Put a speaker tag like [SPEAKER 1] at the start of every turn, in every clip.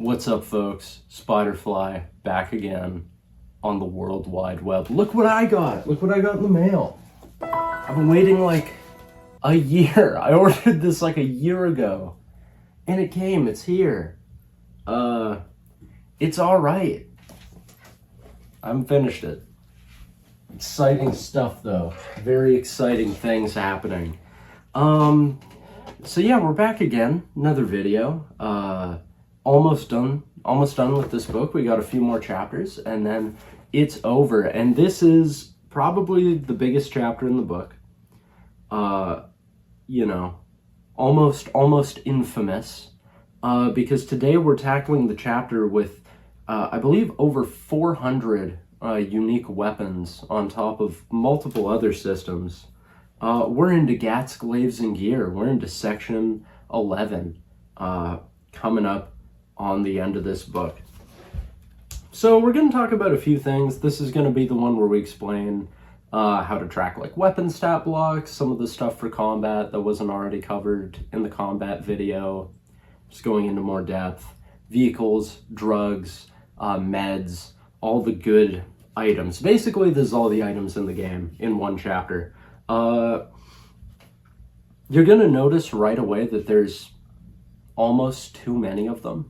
[SPEAKER 1] What's up, folks? Spiderfly back again on the World Wide Web. Look what I got! Look what I got in the mail. I've been waiting like a year. I ordered this like a year ago. And it came, it's here. It's alright. I haven't finished it. Exciting stuff though. Very exciting things happening. So yeah, we're back again. Another video. Almost done with this book. We got a few more chapters and then it's over. And this is probably the biggest chapter in the book. You know, almost infamous. Because today we're tackling the chapter with, I believe, over 400 unique weapons on top of multiple other systems. We're into Gats Glaives Gear. We're into section 11 coming up on the end of this book. So we're going to talk about a few things. This is going to be the one where we explain how to track like weapon stat blocks, some of the stuff for combat that wasn't already covered in the combat video. Just going into more depth. Vehicles, drugs, meds, all the good items. Basically, this is all the items in the game in one chapter. You're going to notice right away that there's almost too many of them.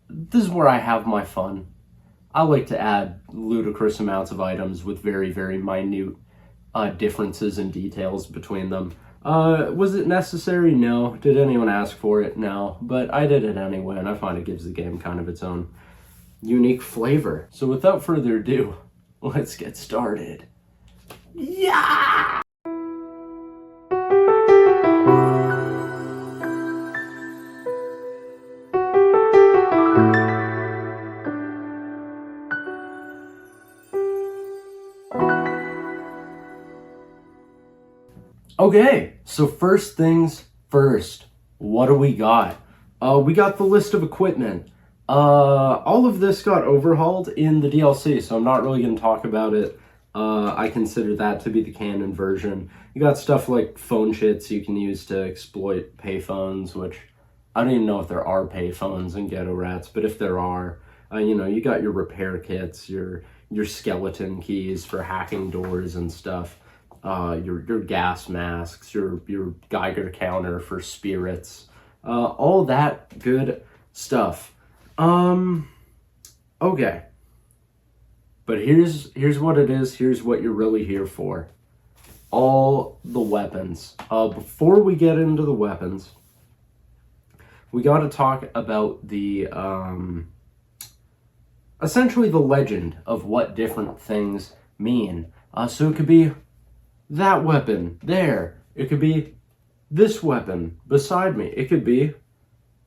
[SPEAKER 1] This is where I have my fun. I like to add ludicrous amounts of items with very, very minute differences and details between them. Was it necessary? No. Did anyone ask for it? No. But I did it anyway, and I find it gives the game kind of its own unique flavor. So without further ado, let's get started. Yeah! Okay, so first things first, what do we got? We got the list of equipment. All of this got overhauled in the DLC, so I'm not really going to talk about it. I consider that to be the canon version. You got stuff like phone chits you can use to exploit payphones, which I don't even know if there are payphones in Ghetto Rats, but if there are, you know, you got your repair kits, your skeleton keys for hacking doors and stuff. Your gas masks, your Geiger counter for spirits, all that good stuff. Okay. But here's what it is, here's what you're really here for. All the weapons. Before we get into the weapons, we gotta talk about the, essentially the legend of what different things mean. So it could be that weapon there. It could be this weapon beside me. It could be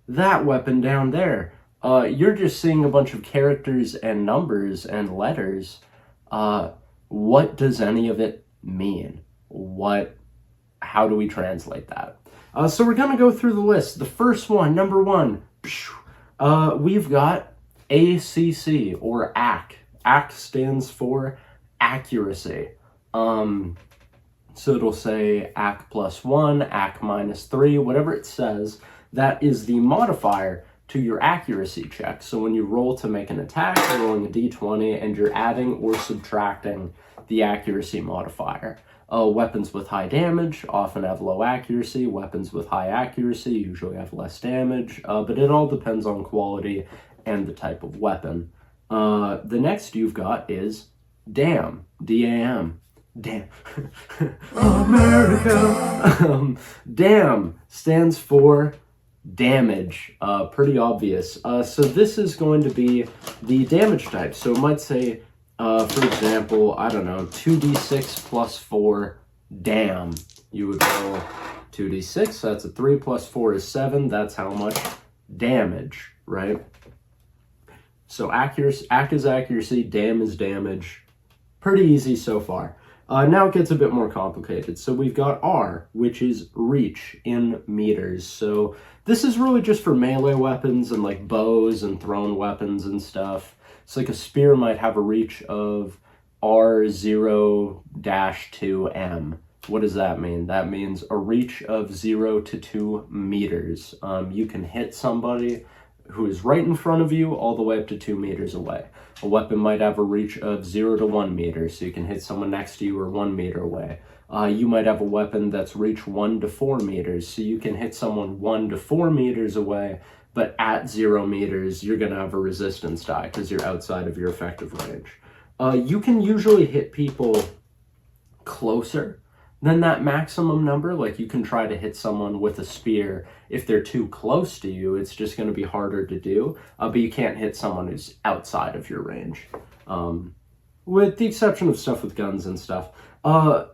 [SPEAKER 1] that weapon down there. You're just seeing a bunch of characters and numbers and letters. What does any of it mean? How do we translate that? So we're gonna go through the list. The first one, number one, we've got ACC or AC. AC stands for accuracy. So it'll say AC +1, AC -3, whatever it says, that is the modifier to your accuracy check. So when you roll to make an attack, you're rolling a d20 and you're adding or subtracting the accuracy modifier. Weapons with high damage often have low accuracy. Weapons with high accuracy usually have less damage, but it all depends on quality and the type of weapon. The next you've got is DAM, D-A-M. Damn. America. DAM stands for damage. Pretty obvious. So this is going to be the damage type. So it might say, for example, I don't know, 2d6 + 4 DAM. You would roll 2d6. That's a 3 + 4 is 7. That's how much damage, right? So AC is accuracy, DAM is damage. Pretty easy so far. Now it gets a bit more complicated. So we've got R, which is reach in meters. So this is really just for melee weapons and like bows and thrown weapons and stuff. So like a spear might have a reach of R0-2M. What does that mean? That means a reach of 0 to 2 meters. You can hit somebody who is right in front of you all the way up to 2 meters away. A weapon might have a reach of 0 to 1 meter, so you can hit someone next to you or 1 meter away. You might have a weapon that's reach 1 to 4 meters, so you can hit someone 1 to 4 meters away, but at 0 meters, you're going to have a resistance die because you're outside of your effective range. You can usually hit people closer than that maximum number. Like, you can try to hit someone with a spear. If they're too close to you, it's just going to be harder to do, but you can't hit someone who's outside of your range. With the exception of stuff with guns and stuff.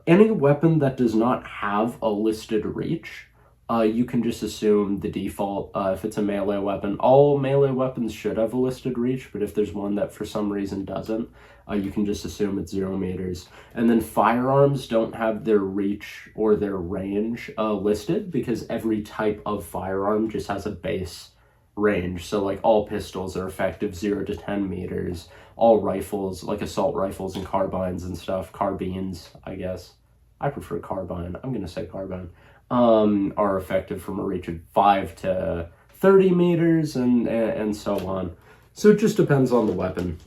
[SPEAKER 1] Any weapon that does not have a listed reach, you can just assume the default. If it's a melee weapon, all melee weapons should have a listed reach, but if there's one that for some reason doesn't, you can just assume it's 0 meters. And then firearms don't have their reach or their range listed, because every type of firearm just has a base range. So like all pistols are effective 0 to 10 meters. All rifles, like assault rifles and carbines and stuff, carbines, I guess. I prefer carbine. I'm going to say carbine. Are effective from a reach of 5 to 30 meters and so on. So it just depends on the weapon.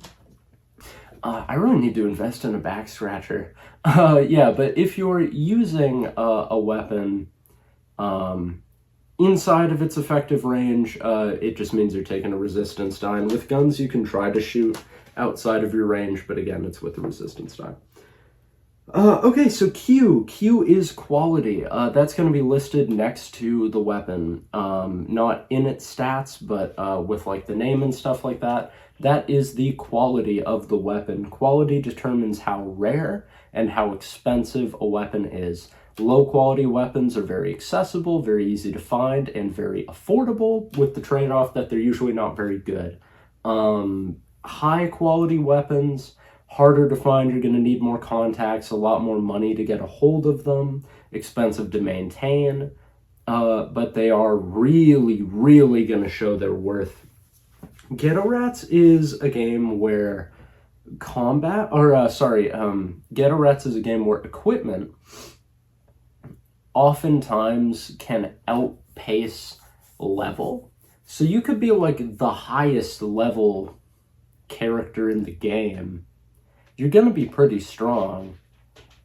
[SPEAKER 1] I really need to invest in a back scratcher. Yeah, but if you're using a weapon inside of its effective range, it just means you're taking a resistance die. And with guns, you can try to shoot outside of your range, but again, it's with a resistance die. Okay, so Q. Q is quality. That's going to be listed next to the weapon. Not in its stats, but with like the name and stuff like that. That is the quality of the weapon. Quality determines how rare and how expensive a weapon is. Low quality weapons are very accessible, very easy to find, and very affordable, with the trade-off that they're usually not very good. High quality weapons, harder to find. You're going to need more contacts, a lot more money to get a hold of them, expensive to maintain, but they are really, really going to show their worth. Ghetto RATZ is a game where Ghetto RATZ is a game where equipment oftentimes can outpace level. So you could be like the highest level character in the game. You're going to be pretty strong,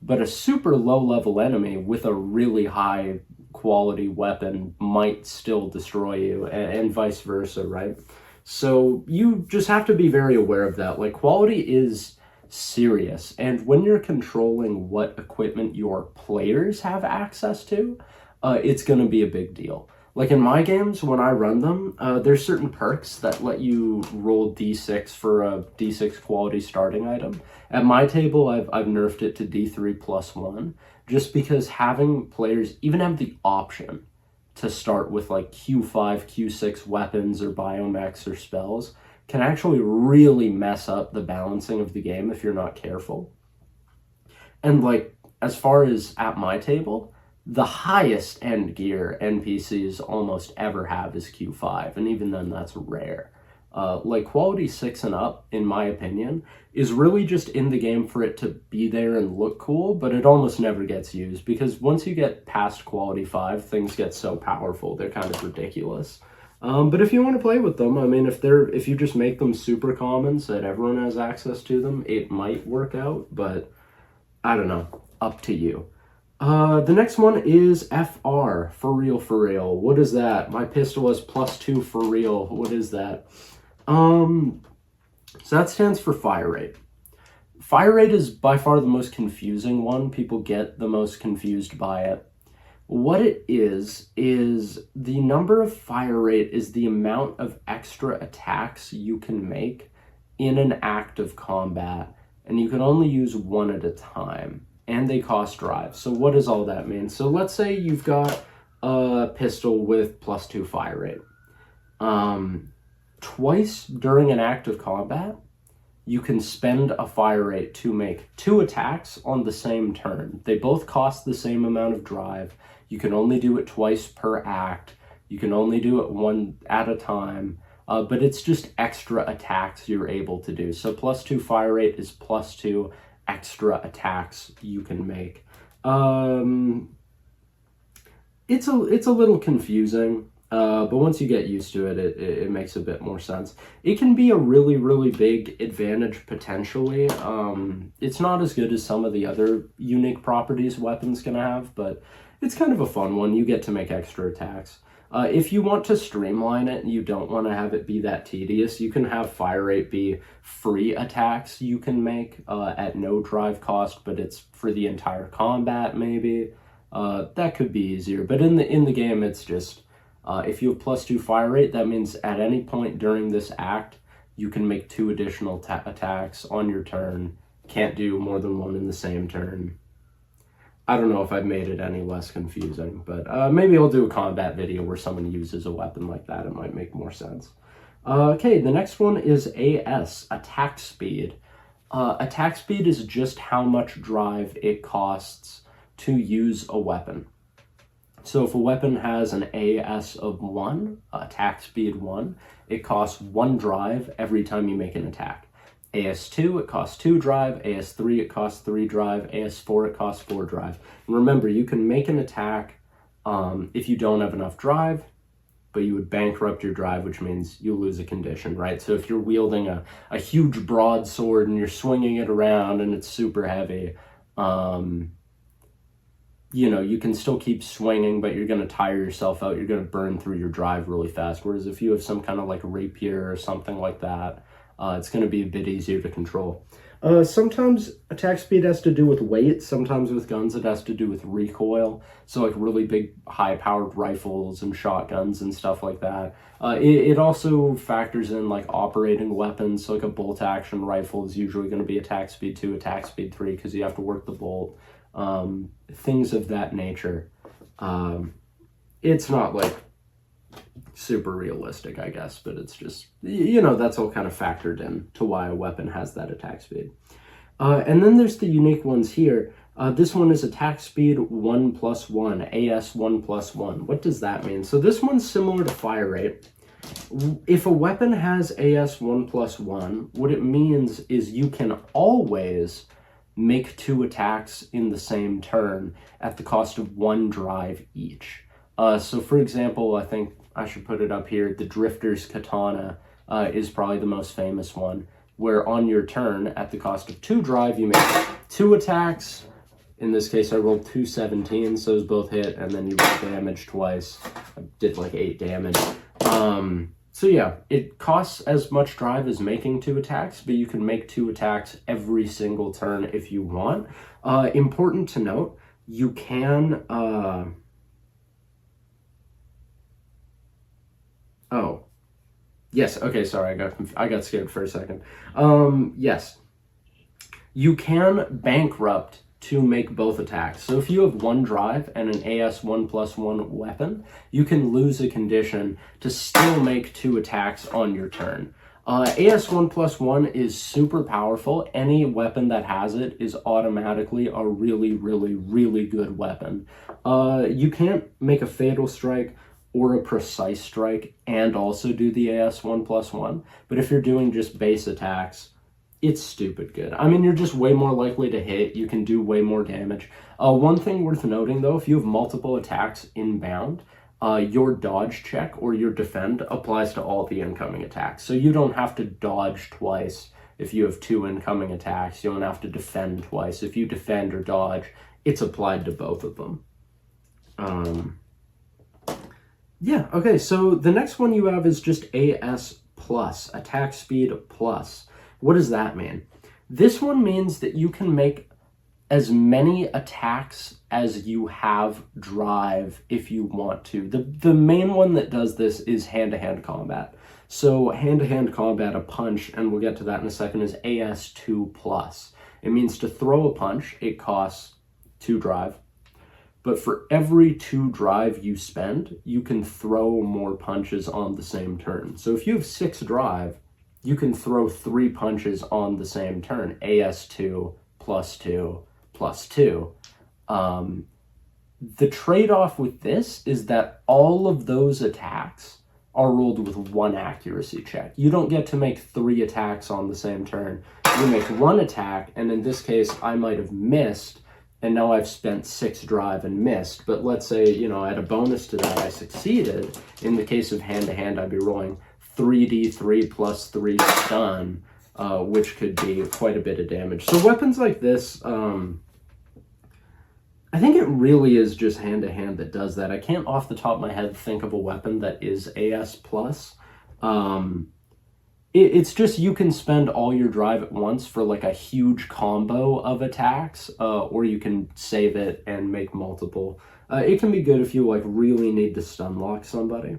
[SPEAKER 1] but a super low level enemy with a really high quality weapon might still destroy you, and vice versa, right? So you just have to be very aware of that. Like, quality is serious, and when you're controlling what equipment your players have access to, it's going to be a big deal. Like in my games, when I run them, there's certain perks that let you roll D6 for a D6 quality starting item. At my table, I've nerfed it to D3 plus 1, just because having players even have the option to start with like Q5, Q6 weapons or biomechs or spells can actually really mess up the balancing of the game if you're not careful. And like, as far as at my table, the highest end gear NPCs almost ever have is Q5, and even then that's rare. Like quality 6 and up, in my opinion, is really just in the game for it to be there and look cool, but it almost never gets used, because once you get past quality 5, things get so powerful, they're kind of ridiculous. But if you want to play with them, I mean, if you just make them super common so that everyone has access to them, it might work out, but I don't know, up to you. The next one is FR, for real. What is that? My pistol has +2 for real. What is that? So that stands for fire rate. Fire rate is by far the most confusing one. People get the most confused by it. What it is the number of fire rate is the amount of extra attacks you can make in an act of combat, and you can only use one at a time, and they cost drive. So what does all that mean? So let's say you've got a pistol with +2 fire rate. Twice during an act of combat, you can spend a fire rate to make 2 attacks on the same turn. They both cost the same amount of drive. You can only do it twice per act. You can only do it one at a time, but it's just extra attacks you're able to do. So +2 fire rate is +2 extra attacks you can make. It's a little confusing. But once you get used to it, it makes a bit more sense. It can be a really, really big advantage potentially. It's not as good as some of the other unique properties weapons can have, but it's kind of a fun one. You get to make extra attacks. If you want to streamline it and you don't want to have it be that tedious, you can have fire rate be free attacks you can make at no drive cost, but it's for the entire combat maybe. That could be easier, but in the game it's just if you have +2 fire rate, that means at any point during this act you can make 2 additional attacks on your turn. Can't do more than 1 in the same turn. I don't know if I've made it any less confusing, but maybe I'll do a combat video where someone uses a weapon like that. It might make more sense. Okay, the next one is AS, attack speed. Attack speed is just how much drive it costs to use a weapon. So if a weapon has an AS of 1, attack speed 1, it costs 1 drive every time you make an attack. AS2, it costs 2 drive. AS3, it costs 3 drive. AS4, it costs 4 drive. And remember, you can make an attack if you don't have enough drive, but you would bankrupt your drive, which means you lose a condition, right? So if you're wielding a huge broadsword and you're swinging it around and it's super heavy, you know, you can still keep swinging, but you're going to tire yourself out. You're going to burn through your drive really fast. Whereas if you have some kind of like rapier or something like that, it's going to be a bit easier to control. Sometimes attack speed has to do with weight. Sometimes with guns it has to do with recoil. So like really big high-powered rifles and shotguns and stuff like that. It also factors in like operating weapons. So like a bolt-action rifle is usually going to be attack speed 2, attack speed 3 because you have to work the bolt. Things of that nature. It's not like super realistic, I guess, but it's just, you know, that's all kind of factored in to why a weapon has that attack speed. And then there's the unique ones here. This one is attack speed 1 + 1, AS 1 + 1. What does that mean? So this one's similar to fire rate. If a weapon has AS 1 + 1, what it means is you can always make 2 attacks in the same turn at the cost of 1 drive each. So for example, I think I should put it up here, the Drifter's Katana is probably the most famous one, where on your turn, at the cost of 2 drive, you make 2 attacks. In this case, I rolled 2 17s, so those both hit, and then you roll damage twice. I did like 8 damage. So yeah, it costs as much drive as making 2 attacks, but you can make 2 attacks every single turn if you want. Important to note, you can... Oh, yes. Okay, sorry, I got scared for a second. Yes, you can bankrupt to make both attacks. So if you have 1 drive and an AS 1 + 1 weapon, you can lose a condition to still make 2 attacks on your turn. AS 1 + 1 is super powerful. Any weapon that has it is automatically a really, really, really good weapon. You can't make a fatal strike or a precise strike and also do the AS 1 + 1. But if you're doing just base attacks, it's stupid good. I mean, you're just way more likely to hit. You can do way more damage. One thing worth noting, though, if you have multiple attacks inbound, your dodge check or your defend applies to all the incoming attacks. So you don't have to dodge twice if you have 2 incoming attacks. You don't have to defend twice. If you defend or dodge, it's applied to both of them. Yeah, okay, so the next one you have is just AS plus, attack speed plus. What does that mean? This one means that you can make as many attacks as you have drive if you want to. The main one that does this is hand-to-hand combat. So hand-to-hand combat, a punch, and we'll get to that in a second, is AS2 plus. It means to throw a punch, it costs 2 drive. But for every 2 drive you spend, you can throw more punches on the same turn. So if you have 6 drive, you can throw 3 punches on the same turn. AS2 + 2 + 2. The trade-off with this is that all of those attacks are rolled with 1 accuracy check. You don't get to make 3 attacks on the same turn. You make 1 attack, and in this case, I might have missed, and now I've spent 6 drive and missed. But let's say, you know, I had a bonus to that, I succeeded. In the case of hand-to-hand, I'd be rolling 3d3 plus 3 stun, which could be quite a bit of damage. So weapons like this, I think it really is just hand-to-hand that does that. I can't off the top of my head think of a weapon that is AS+. It's just you can spend all your drive at once for like a huge combo of attacks, or you can save it and make multiple. It can be good if you like really need to stun lock somebody.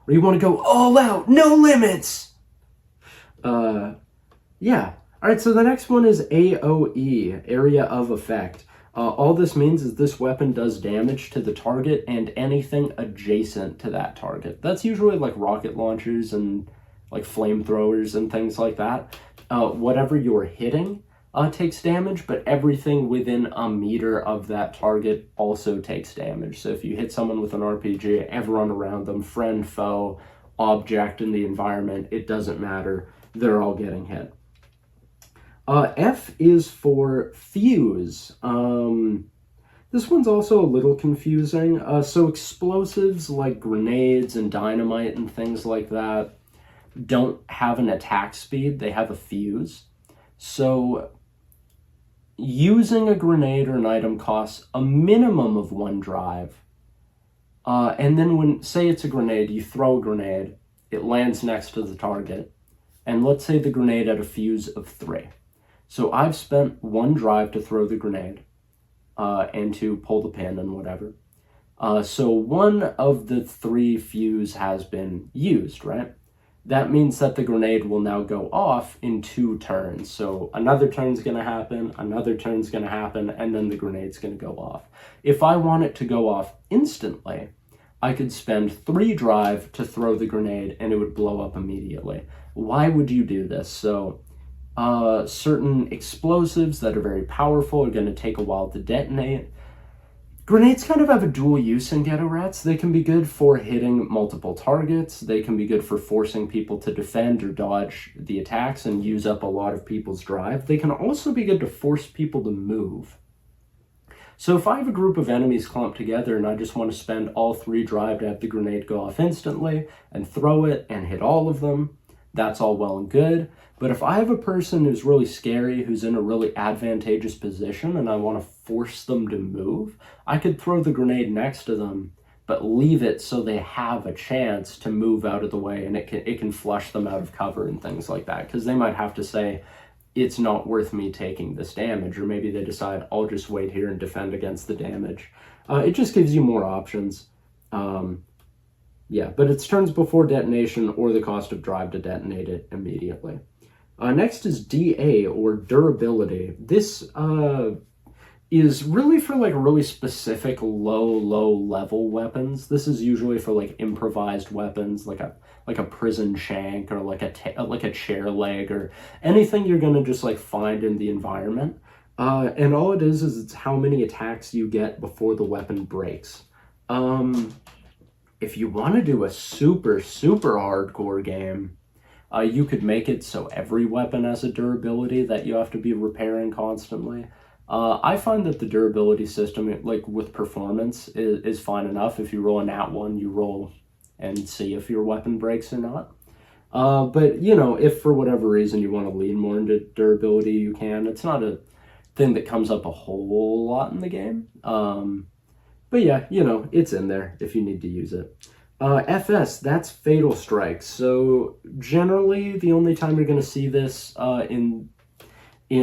[SPEAKER 1] Or you want to go all out, no limits! Yeah. Alright, so the next one is AOE, Area of Effect. All this means is this weapon does damage to the target and anything adjacent to that target. That's usually like rocket launchers and like flamethrowers and things like that. Whatever you're hitting takes damage, but everything within a meter of that target also takes damage. So if you hit someone with an RPG, everyone around them, friend, foe, object in the environment, it doesn't matter. They're all getting hit. F is for fuse. This one's also a little confusing. So explosives like grenades and dynamite and things like that don't have an attack speed, they have a fuse. So using a grenade or an item costs a minimum of 1 drive. And then when, say it's a grenade, you throw a grenade, it lands next to the target, and let's say the grenade had a fuse of 3. So I've spent 1 drive to throw the grenade, and to pull the pin and whatever. So 1 of the 3 fuse has been used, right? That means that the grenade will now go off in 2 turns. So another turn's going to happen, another turn's going to happen, and then the grenade's going to go off. If I want it to go off instantly, I could spend 3 drive to throw the grenade and it would blow up immediately. Why would you do this? So certain explosives that are very powerful are going to take a while to detonate. Grenades kind of have a dual use in Ghetto Rats. They can be good for hitting multiple targets. They can be good for forcing people to defend or dodge the attacks and use up a lot of people's drive. They can also be good to force people to move. So if I have a group of enemies clumped together and I just want to spend all 3 drive to have the grenade go off instantly and throw it and hit all of them, that's all well and good. But if I have a person who's really scary, who's in a really advantageous position, and I want to force them to move, I could throw the grenade next to them, but leave it so they have a chance to move out of the way, and it can flush them out of cover and things like that. Because they might have to say, it's not worth me taking this damage, or maybe they decide, I'll just wait here and defend against the damage. It just gives you more options. Yeah, but it's turns before detonation or the cost of drive to detonate it immediately. Next is DA, or durability. This is really for like really specific low level weapons. This is usually for like improvised weapons, like a prison shank or like a chair leg or anything you're gonna just like find in the environment. And all it is it's how many attacks you get before the weapon breaks. If you want to do a super hardcore game, you could make it so every weapon has a durability that you have to be repairing constantly. I find that the durability system, like with performance, is fine enough. If you roll a nat 1, you roll and see if your weapon breaks or not. But, you know, if for whatever reason you want to lean more into durability, you can. It's not a thing that comes up a whole lot in the game. But yeah, you know, it's in there if you need to use it. FS, that's Fatal Strike. So generally, the only time you're going to see this in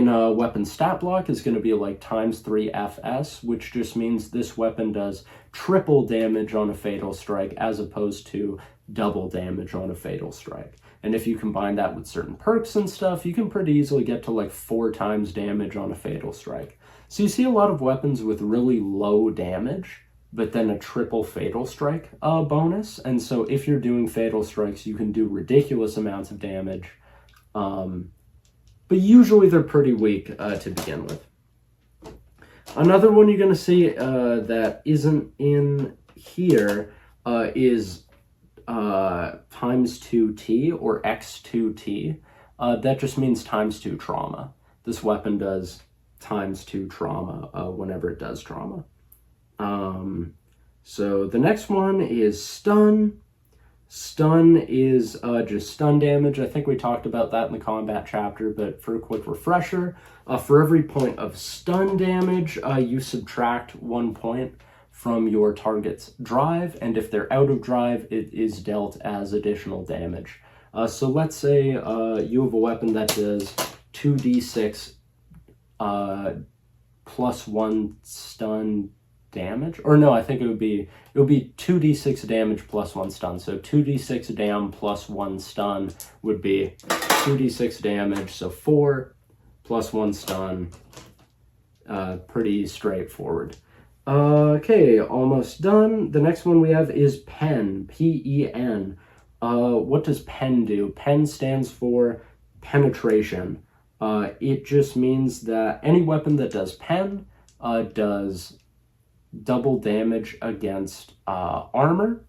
[SPEAKER 1] a weapon stat block is going to be like ×3 FS, which just means this weapon does triple damage on a Fatal Strike as opposed to double damage on a Fatal Strike. And if you combine that with certain perks and stuff, you can pretty easily get to like 4 times damage on a Fatal Strike. So you see a lot of weapons with really low damage, but then a triple Fatal Strike bonus. And so if you're doing Fatal Strikes, you can do ridiculous amounts of damage. But usually they're pretty weak to begin with. Another one you're going to see that isn't in here is ×2T or X2T. That just means ×2 trauma. This weapon does times 2 trauma whenever it does trauma. So the next one is stun. Stun is just stun damage. I think we talked about that in the combat chapter, but for a quick refresher, for every point of stun damage, you subtract 1 point from your target's drive, and if they're out of drive, it is dealt as additional damage. So let's say you have a weapon that does 2d6 plus 1 stun damage, or no, I think it would be 2d6 damage plus 1 stun. So 2d6 dam plus 1 stun would be 2d6 damage, so 4 plus 1 stun. Pretty straightforward. Okay, almost done. The next one we have is pen, P-E-N. What does pen do? Pen stands for penetration. It just means that any weapon that does pen does double damage against armor.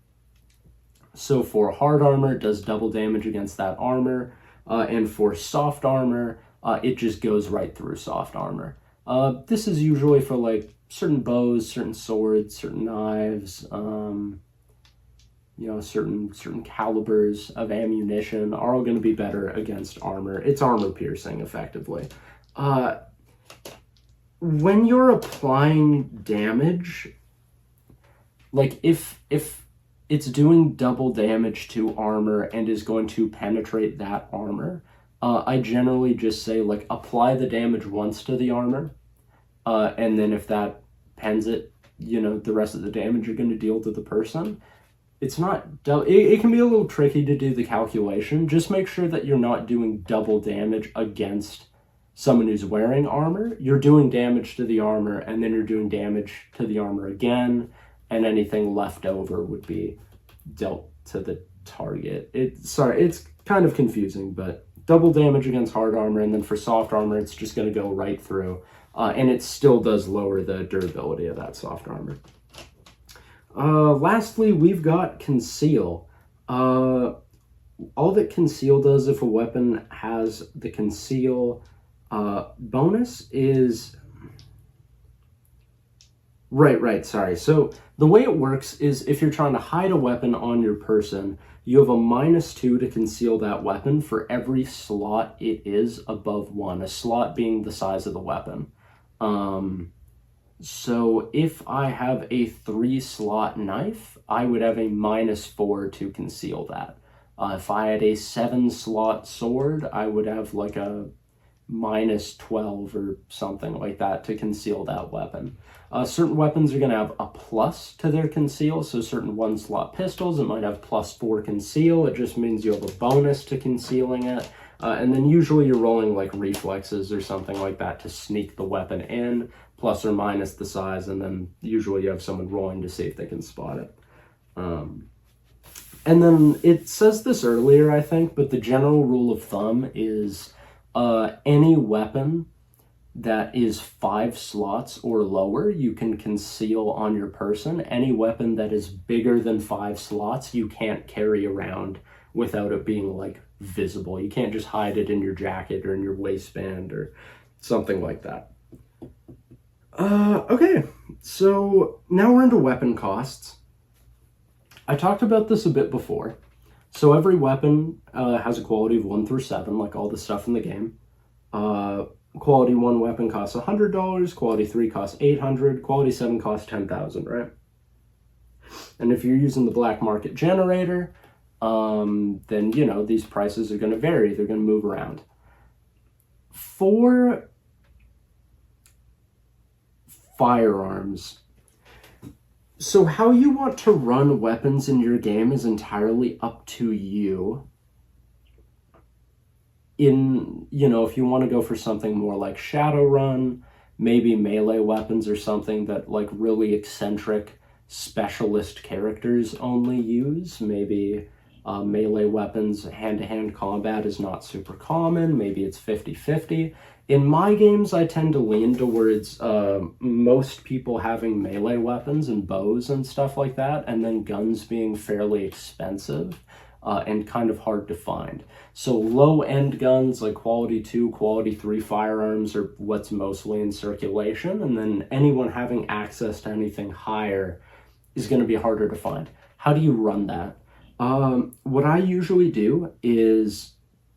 [SPEAKER 1] So for hard armor, it does double damage against that armor, and for soft armor, it just goes right through soft armor. This is usually for like certain bows, certain swords, certain knives, certain calibers of ammunition are all going to be better against armor. It's armor piercing, effectively. When you're applying damage, like if it's doing double damage to armor and is going to penetrate that armor, I generally just say, like, apply the damage once to the armor, and then if that pens it, the rest of the damage you're going to deal to the person. It's not, it can be a little tricky to do the calculation. Just make sure that you're not doing double damage against someone who's wearing armor. You're doing damage to the armor, and then you're doing damage to the armor again, and anything left over would be dealt to the target. It's kind of confusing, but double damage against hard armor, and then for soft armor, it's just going to go right through, and it still does lower the durability of that soft armor. Lastly, we've got conceal. All that conceal does, if a weapon has the conceal bonus, is sorry. So the way it works is if you're trying to hide a weapon on your person, you have a -2 to conceal that weapon for every slot it is above 1, a slot being the size of the weapon. So if I have a 3-slot knife, I would have a -4 to conceal that. If I had a 7-slot sword, I would have like a -12 or something like that to conceal that weapon. Certain weapons are going to have a plus to their conceal, so certain 1-slot pistols, it might have +4 conceal. It just means you have a bonus to concealing it. And then usually you're rolling like reflexes or something like that to sneak the weapon in, plus or minus the size, and then usually you have someone rolling to see if they can spot it. And then it says this earlier, I think, but the general rule of thumb is any weapon that is 5 slots or lower, you can conceal on your person. Any weapon that is bigger than 5 slots, you can't carry around without it being like visible. You can't just hide it in your jacket or in your waistband or something like that. Okay, so now we're into weapon costs. I talked about this a bit before. So every weapon has a quality of 1 through 7, like all the stuff in the game. Quality 1 weapon costs $100, quality 3 costs $800, quality 7 costs $10,000, right? And if you're using the black market generator, then, these prices are going to vary. They're going to move around. For firearms, so how you want to run weapons in your game is entirely up to you. If you want to go for something more like Shadowrun, maybe melee weapons or something that like really eccentric specialist characters only use. Maybe melee weapons, hand-to-hand combat is not super common. Maybe it's 50-50. In my games, I tend to lean towards most people having melee weapons and bows and stuff like that, and then guns being fairly expensive. and kind of hard to find. So low-end guns like Quality 2, Quality 3 firearms are what's mostly in circulation, and then anyone having access to anything higher is going to be harder to find. How do you run that? What I usually do is,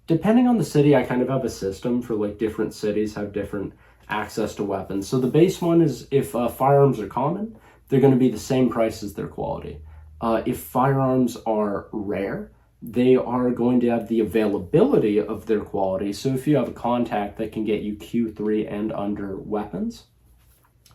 [SPEAKER 1] depending on the city, I kind of have a system for like different cities have different access to weapons. So the base one is if firearms are common, they're going to be the same price as their quality. If firearms are rare, they are going to have the availability of their quality. So if you have a contact that can get you Q3 and under weapons,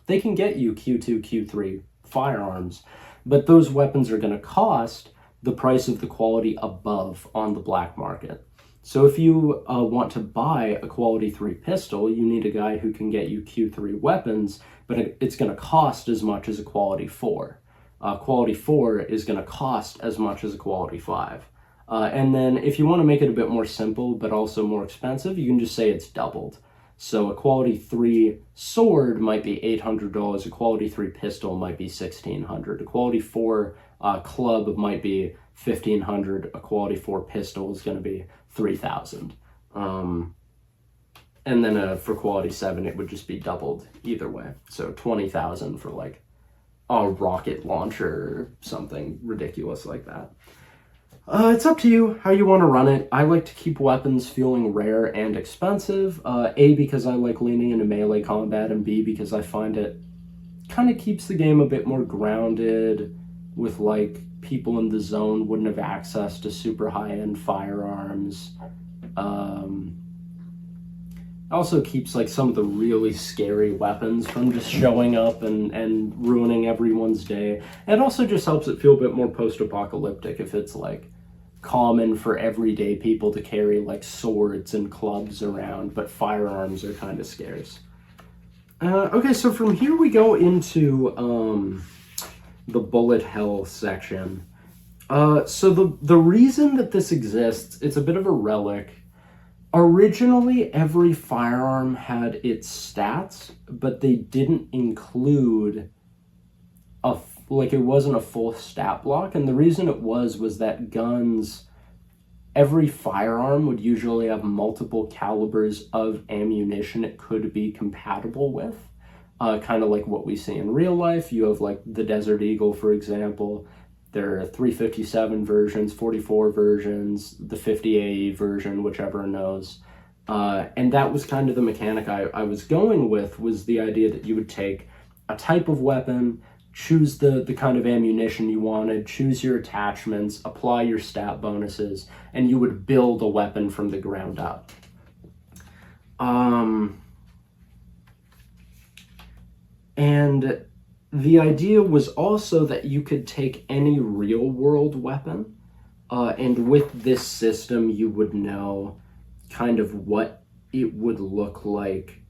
[SPEAKER 1] they can get you Q2, Q3 firearms, but those weapons are going to cost the price of the quality above on the black market. So if you want to buy a Quality 3 pistol, you need a guy who can get you Q3 weapons, but it's going to cost as much as a Quality 4. Quality 4 is going to cost as much as a Quality 5. And then if you want to make it a bit more simple, but also more expensive, you can just say it's doubled. So a Quality 3 sword might be $800, a Quality 3 pistol might be $1,600, a Quality 4 club might be $1,500, a Quality 4 pistol is going to be $3,000. And then for Quality 7, it would just be doubled either way. So $20,000 for like a rocket launcher or something ridiculous like that. It's up to you how you want to run it. I like to keep weapons feeling rare and expensive. A, because I like leaning into melee combat, and B, because I find it kind of keeps the game a bit more grounded with like people in the zone wouldn't have access to super high-end firearms. Also keeps like some of the really scary weapons from just showing up and ruining everyone's day. And it also just helps it feel a bit more post-apocalyptic if it's like common for everyday people to carry like swords and clubs around, but firearms are kind of scarce. Okay, so from here we go into the bullet hell section. So the reason that this exists, it's a bit of a relic. Originally, every firearm had its stats, but they didn't include it wasn't a full stat block. And the reason it was that guns, every firearm would usually have multiple calibers of ammunition it could be compatible with. Kind of like what we see in real life. You have like the Desert Eagle, for example. There are 357 versions, 44 versions, the 50 AE version, whichever knows. And that was kind of the mechanic I was going with, was the idea that you would take a type of weapon, choose the kind of ammunition you wanted, choose your attachments, apply your stat bonuses, and you would build a weapon from the ground up. And the idea was also that you could take any real-world weapon, and with this system, you would know kind of what it would look like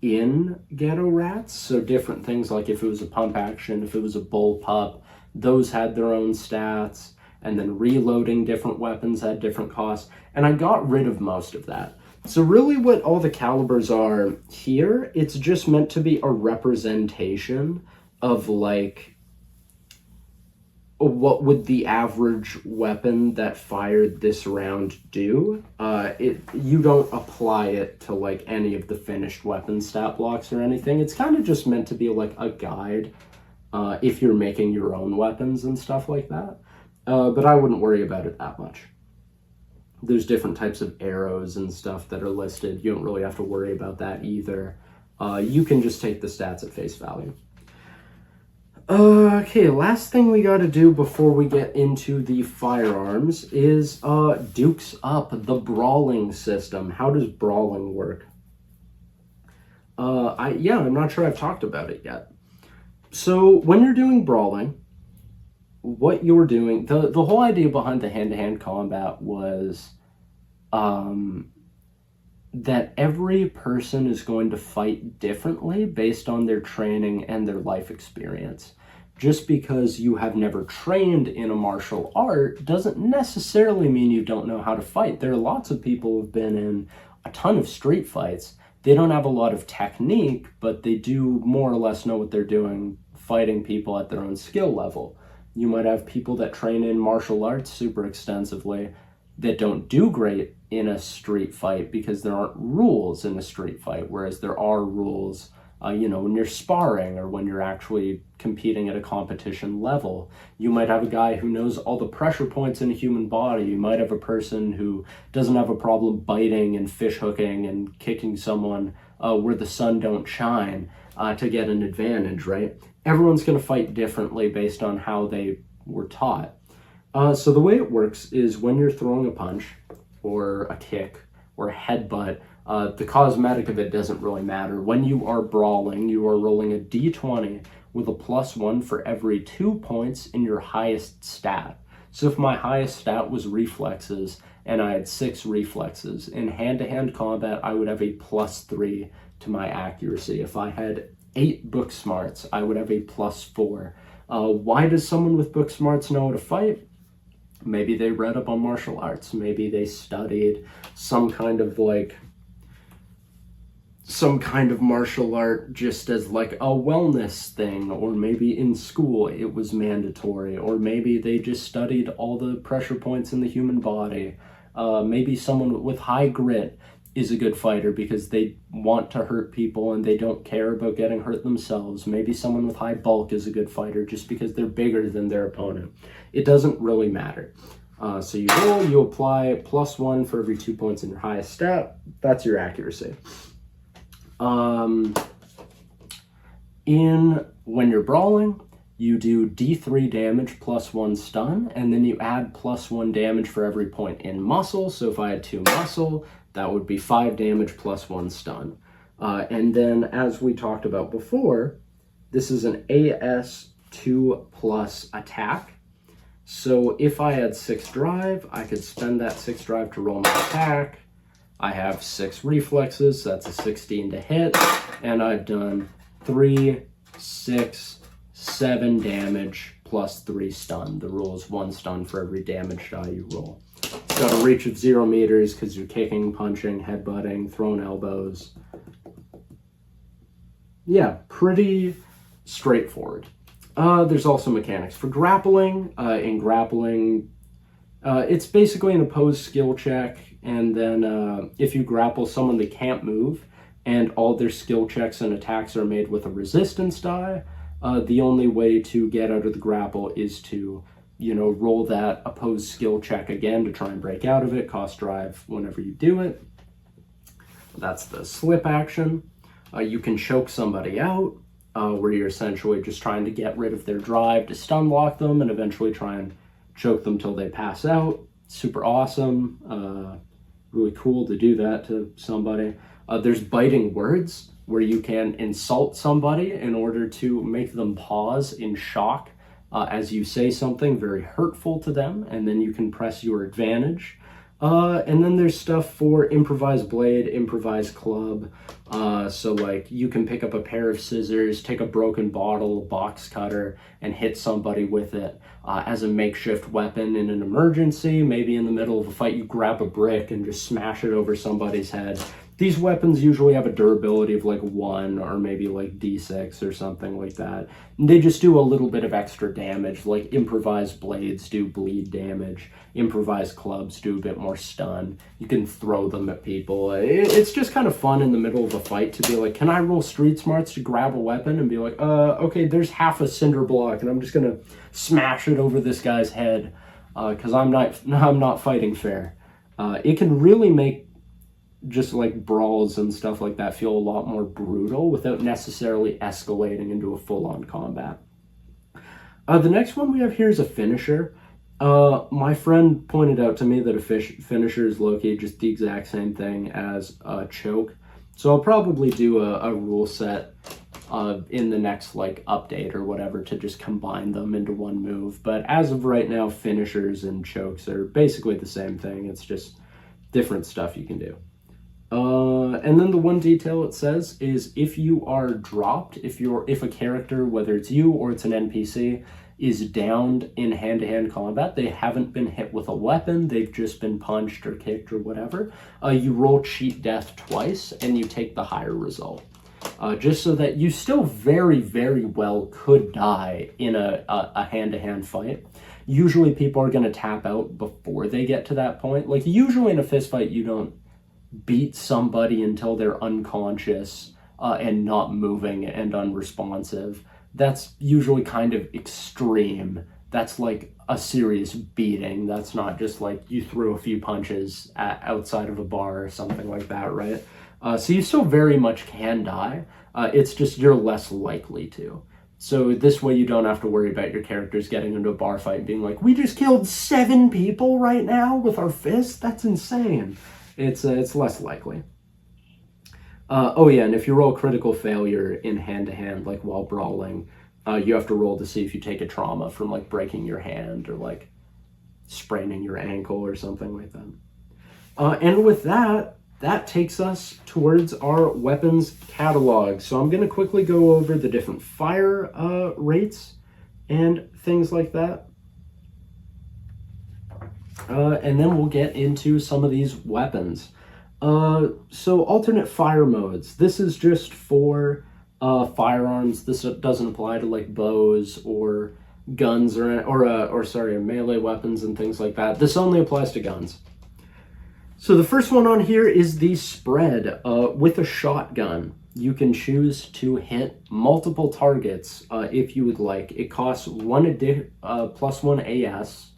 [SPEAKER 1] in Ghetto RATZ. So different things like if it was a pump action, if it was a bullpup, those had their own stats, and then reloading different weapons had different costs, and I got rid of most of that. So really what all the calibers are here, it's just meant to be a representation of like what would the average weapon that fired this round do. You don't apply it to like any of the finished weapon stat blocks or anything. It's kind of just meant to be like a guide if you're making your own weapons and stuff like that. But I wouldn't worry about it that much. There's different types of arrows and stuff that are listed. You don't really have to worry about that either. You can just take the stats at face value. Okay, last thing we gotta do before we get into the firearms is Dukes Up, the brawling system. How does brawling work? I'm not sure I've talked about it yet. So when you're doing brawling, what you're doing, the whole idea behind the hand-to-hand combat was that every person is going to fight differently based on their training and their life experience. Just because you have never trained in a martial art doesn't necessarily mean you don't know how to fight. There are lots of people who've been in a ton of street fights. They don't have a lot of technique, but they do more or less know what they're doing, fighting people at their own skill level. You might have people that train in martial arts super extensively that don't do great in a street fight because there aren't rules in a street fight, whereas there are rules, you know, when you're sparring or when you're actually competing at a competition level. You might have a guy who knows all the pressure points in a human body. You might have a person who doesn't have a problem biting and fish hooking and kicking someone where the sun don't shine to get an advantage, right? Everyone's going to fight differently based on how they were taught. So the way it works is when you're throwing a punch or a kick or a headbutt, the cosmetic of it doesn't really matter. When you are brawling, you are rolling a d20 with a +1 for every 2 points in your highest stat. So if my highest stat was reflexes and I had 6 reflexes, in hand-to-hand combat, I would have a +3 to my accuracy. If I had 8 book smarts, I would have a +4. Why does someone with book smarts know how to fight? Maybe they read up on martial arts. Maybe they studied some kind of martial art just as like a wellness thing, or maybe in school it was mandatory, or maybe they just studied all the pressure points in the human body. Maybe someone with high grit is a good fighter because they want to hurt people and they don't care about getting hurt themselves. Maybe someone with high bulk is a good fighter just because they're bigger than their opponent. It doesn't really matter. So you roll, you apply +1 for every 2 points in your highest stat. That's your accuracy. When you're brawling, you do d3 damage +1 stun, and then you add +1 damage for every point in muscle. So if I had 2 muscle, that would be 5 damage +1 stun. And then, as we talked about before, this is an AS2+ attack. So if I had 6 drive, I could spend that 6 drive to roll my attack. I have 6 reflexes, so that's a 16 to hit, and I've done 3, 6, 7 damage +3 stun. The rule is 1 stun for every damage die you roll. It's got a reach of 0 meters because you're kicking, punching, headbutting, throwing elbows. Yeah, pretty straightforward. There's also mechanics for grappling. In grappling, it's basically an opposed skill check, and then if you grapple someone, they can't move, and all their skill checks and attacks are made with a resistance die. The only way to get out of the grapple is to, you know, roll that opposed skill check again to try and break out of it, cost drive whenever you do it. That's the slip action. You can choke somebody out, where you're essentially just trying to get rid of their drive to stun lock them and eventually try and choke them till they pass out. Super awesome. Really cool to do that to somebody. There's biting words, where you can insult somebody in order to make them pause in shock as you say something very hurtful to them, and then you can press your advantage. And then there's stuff for improvised blade, improvised club. So like you can pick up a pair of scissors, take a broken bottle, a box cutter, and hit somebody with it as a makeshift weapon in an emergency. Maybe in the middle of a fight, you grab a brick and just smash it over somebody's head. These weapons usually have a durability of like 1 or maybe like D6 or something like that. And they just do a little bit of extra damage, like improvised blades do bleed damage. Improvised clubs do a bit more stun. You can throw them at people. It's just kind of fun in the middle of a fight to be like, can I roll street smarts to grab a weapon and be like, okay, there's half a cinder block and I'm just gonna smash it over this guy's head because I'm not fighting fair. It can really make just like brawls and stuff like that feel a lot more brutal without necessarily escalating into a full-on combat. The next one we have here is a finisher. My friend pointed out to me that a finisher is low-key just the exact same thing as a choke. So I'll probably do a rule set in the next like update or whatever to just combine them into one move. But as of right now, finishers and chokes are basically the same thing. It's just different stuff you can do. And then the one detail it says is if you are dropped, if a character, whether it's you or it's an NPC, is downed in hand-to-hand combat, they haven't been hit with a weapon, they've just been punched or kicked or whatever, you roll cheat death twice and you take the higher result. just so that you still very, very well could die in a hand-to-hand fight. Usually people are going to tap out before they get to that point. Like, usually in a fist fight, you don't beat somebody until they're unconscious and not moving and unresponsive. That's usually kind of extreme. That's like a serious beating. That's not just like you threw a few punches outside of a bar or something like that, right? So you still very much can die. It's just you're less likely to. So this way you don't have to worry about your characters getting into a bar fight and being like, we just killed 7 people right now with our fist? That's insane. It's less likely. Oh yeah, and if you roll critical failure in hand-to-hand, like while brawling, you have to roll to see if you take a trauma from like breaking your hand or like spraining your ankle or something like that. And with that, that takes us towards our weapons catalog. So I'm going to quickly go over the different fire rates and things like that. And then we'll get into some of these weapons. So alternate fire modes. This is just for firearms. This doesn't apply to like bows or guns or sorry, melee weapons and things like that. This only applies to guns. So the first one on here is the spread. With a shotgun, you can choose to hit multiple targets if you would like. It costs plus 1 AS,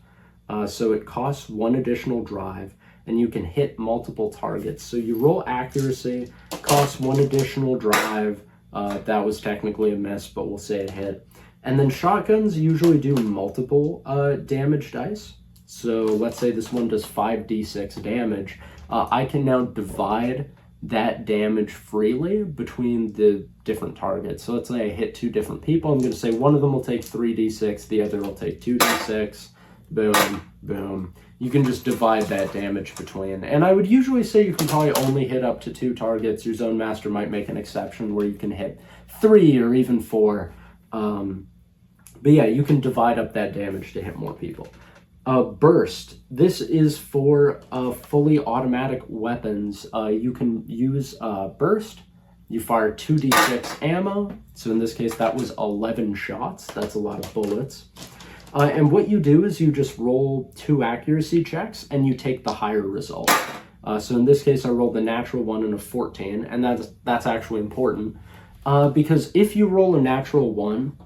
[SPEAKER 1] so it costs 1 additional drive, and you can hit multiple targets. So you roll accuracy, costs 1 additional drive. That was technically a miss, but we'll say it hit. And then shotguns usually do multiple damage dice. So let's say this one does 5d6 damage. I can now divide that damage freely between the different targets. So let's say I hit 2 different people. I'm going to say one of them will take 3d6, the other will take 2d6. Boom, boom. You can just divide that damage between. And I would usually say you can probably only hit up to 2 targets. Your Zone Master might make an exception where you can hit 3 or even 4. But yeah, you can divide up that damage to hit more people. Burst. This is for fully automatic weapons. You can use burst. You fire 2d6 ammo. So in this case, that was 11 shots. That's a lot of bullets. And what you do is you just roll 2 accuracy checks and you take the higher result. So in this case, I rolled the natural 1 and a 14, and that's actually important because if you roll a natural 1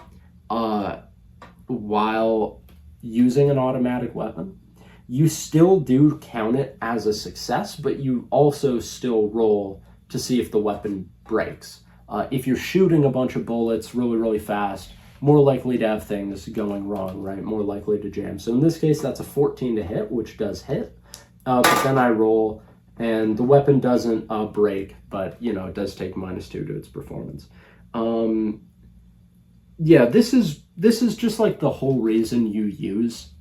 [SPEAKER 1] while using an automatic weapon, you still do count it as a success, but you also still roll to see if the weapon breaks. If you're shooting a bunch of bullets really, really fast, more likely to have things going wrong, right? More likely to jam. So in this case, that's a 14 to hit, which does hit. But then I roll, and the weapon doesn't break, but, you know, it does take -2 to its performance. Yeah, this is just like the whole reason you use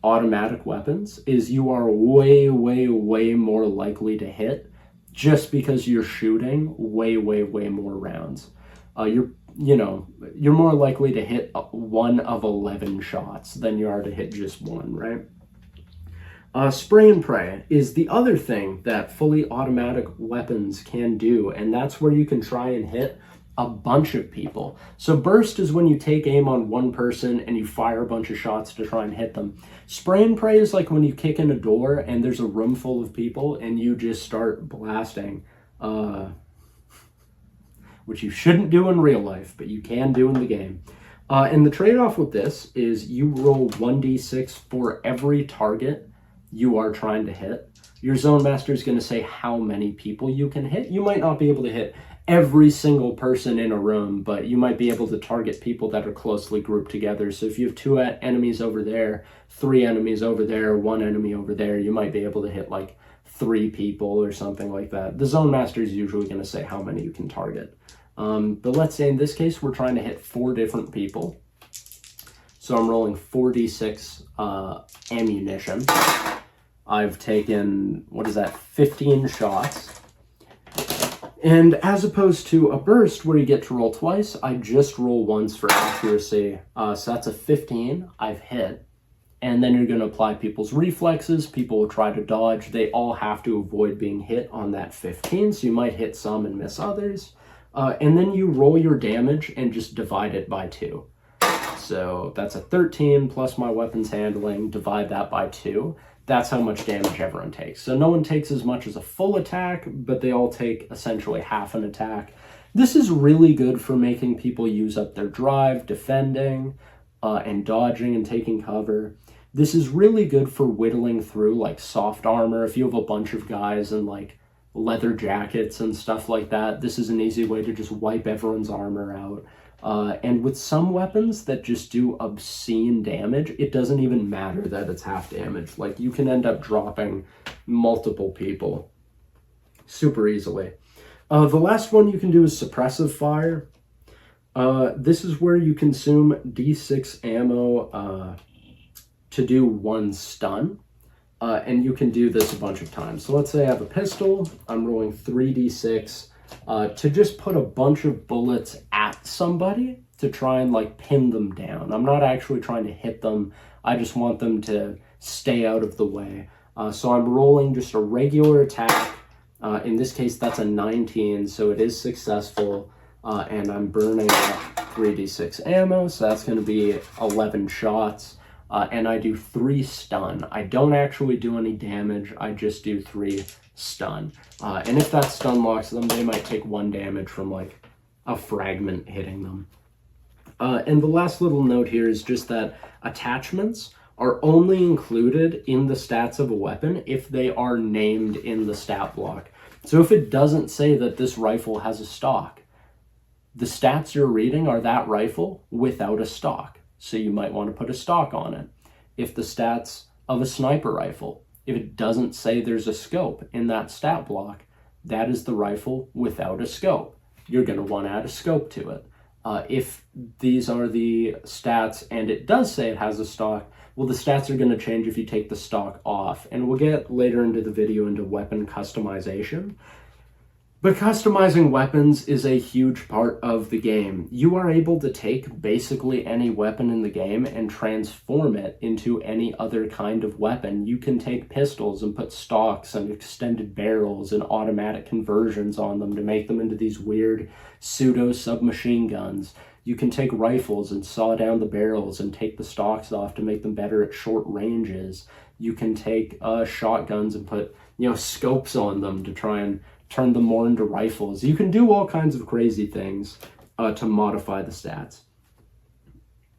[SPEAKER 1] automatic weapons is you are way, way, way more likely to hit just because you're shooting way, way, way more rounds. You're more likely to hit 1 of 11 shots than you are to hit just 1, right? Spray and pray is the other thing that fully automatic weapons can do, and that's where you can try and hit a bunch of people. So burst is when you take aim on one person and you fire a bunch of shots to try and hit them. Spray and pray is like when you kick in a door and there's a room full of people and you just start blasting, which you shouldn't do in real life, but you can do in the game. And the trade-off with this is you roll 1d6 for every target you are trying to hit. Your Zone Master is going to say how many people you can hit. You might not be able to hit every single person in a room, but you might be able to target people that are closely grouped together. So if you have 2 enemies over there, 3 enemies over there, 1 enemy over there, you might be able to hit like 3 people or something like that. The Zone Master is usually going to say how many you can target. But let's say in this case, we're trying to hit 4 different people. So I'm rolling 4d6 ammunition. I've taken, 15 shots. And as opposed to a burst where you get to roll twice, I just roll once for accuracy. So that's a 15, I've hit. And then you're going to apply people's reflexes. People will try to dodge. They all have to avoid being hit on that 15. So you might hit some and miss others. And then you roll your damage and just divide it by 2. So that's a 13 plus my weapons handling, divide that by 2. That's how much damage everyone takes. So no one takes as much as a full attack, but they all take essentially half an attack. This is really good for making people use up their drive, defending, and dodging and taking cover. This is really good for whittling through like soft armor. If you have a bunch of guys in like leather jackets and stuff like that, this is an easy way to just wipe everyone's armor out. And with some weapons that just do obscene damage, it doesn't even matter that it's half damage. Like, you can end up dropping multiple people super easily. The last one you can do is suppressive fire. This is where you consume D6 ammo to do 1 stun. And you can do this a bunch of times. So let's say I have a pistol, I'm rolling 3d6 to just put a bunch of bullets at somebody to try and like pin them down. I'm not actually trying to hit them, I just want them to stay out of the way. So I'm rolling just a regular attack. In this case, that's a 19, so it is successful. And I'm burning up 3d6 ammo, so that's going to be 11 shots. And I do 3 stun. I don't actually do any damage, I just do 3 stun. And if that stun locks them, they might take 1 damage from like a fragment hitting them. And the last little note here is just that attachments are only included in the stats of a weapon if they are named in the stat block. So if it doesn't say that this rifle has a stock, the stats you're reading are that rifle without a stock. So you might want to put a stock on it. If the stats of a sniper rifle, if it doesn't say there's a scope in that stat block, that is the rifle without a scope. You're going to want to add a scope to it. If these are the stats and it does say it has a stock, well, the stats are going to change if you take the stock off. And we'll get later into the video into weapon customization. But customizing weapons is a huge part of the game. You are able to take basically any weapon in the game and transform it into any other kind of weapon. You can take pistols and put stocks and extended barrels and automatic conversions on them to make them into these weird pseudo submachine guns. You can take rifles and saw down the barrels and take the stocks off to make them better at short ranges. You can take shotguns and put, scopes on them to try and turn them more into rifles. You can do all kinds of crazy things to modify the stats.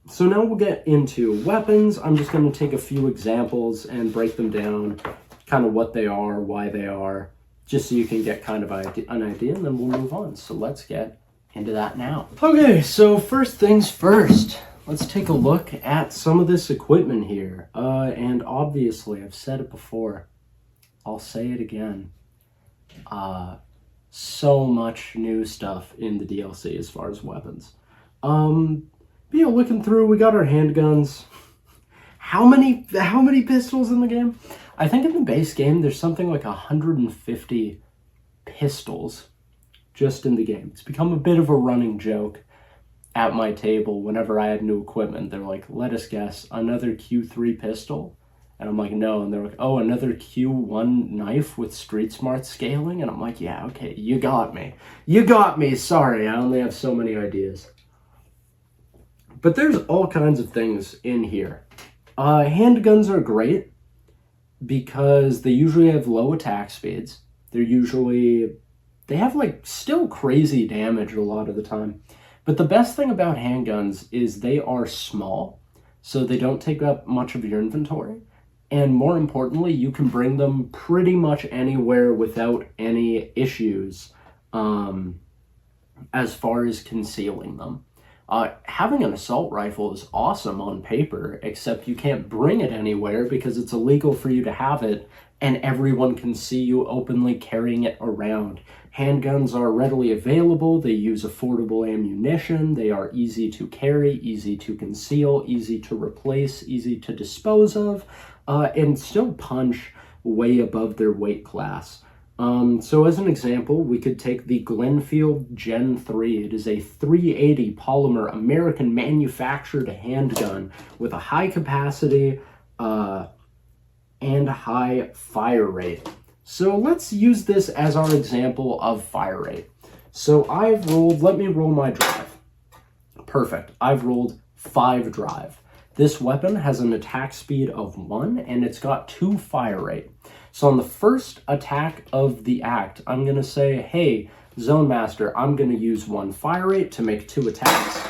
[SPEAKER 1] So now we'll get into weapons. I'm just going to take a few examples and break them down, kind of what they are, why they are, just so you can get kind of an idea, and then we'll move on. So let's get into that now. Okay, so first things first, let's take a look at some of this equipment here. And obviously, I've said it before, I'll say it again. So much new stuff in the DLC as far as weapons. Looking through, we got our handguns. How many pistols in the game? I think in the base game, there's something like 150 pistols just in the game. It's become a bit of a running joke at my table whenever I had new equipment. They're like, let us guess, another Q3 pistol? And I'm like, no. And they're like, oh, another Q1 knife with street smart scaling? And I'm like, yeah, okay, you got me. You got me. Sorry, I only have so many ideas. But there's all kinds of things in here. Handguns are great because they usually have low attack speeds. They have like still crazy damage a lot of the time. But the best thing about handguns is they are small, so they don't take up much of your inventory. And more importantly, you can bring them pretty much anywhere without any issues as far as concealing them. Having an assault rifle is awesome on paper, except you can't bring it anywhere because it's illegal for you to have it and everyone can see you openly carrying it around. Handguns are readily available, they use affordable ammunition, they are easy to carry, easy to conceal, easy to replace, easy to dispose of, and still punch way above their weight class. So as an example, we could take the Glenfield Gen 3. It is a 380 polymer American manufactured handgun with a high capacity and high fire rate. So let's use this as our example of fire rate. So I've rolled, let me roll my drive. Perfect. I've rolled 5 drive. This weapon has an attack speed of 1, and it's got 2 fire rate. So on the first attack of the act, I'm going to say, hey, Zone Master, I'm going to use 1 fire rate to make 2 attacks.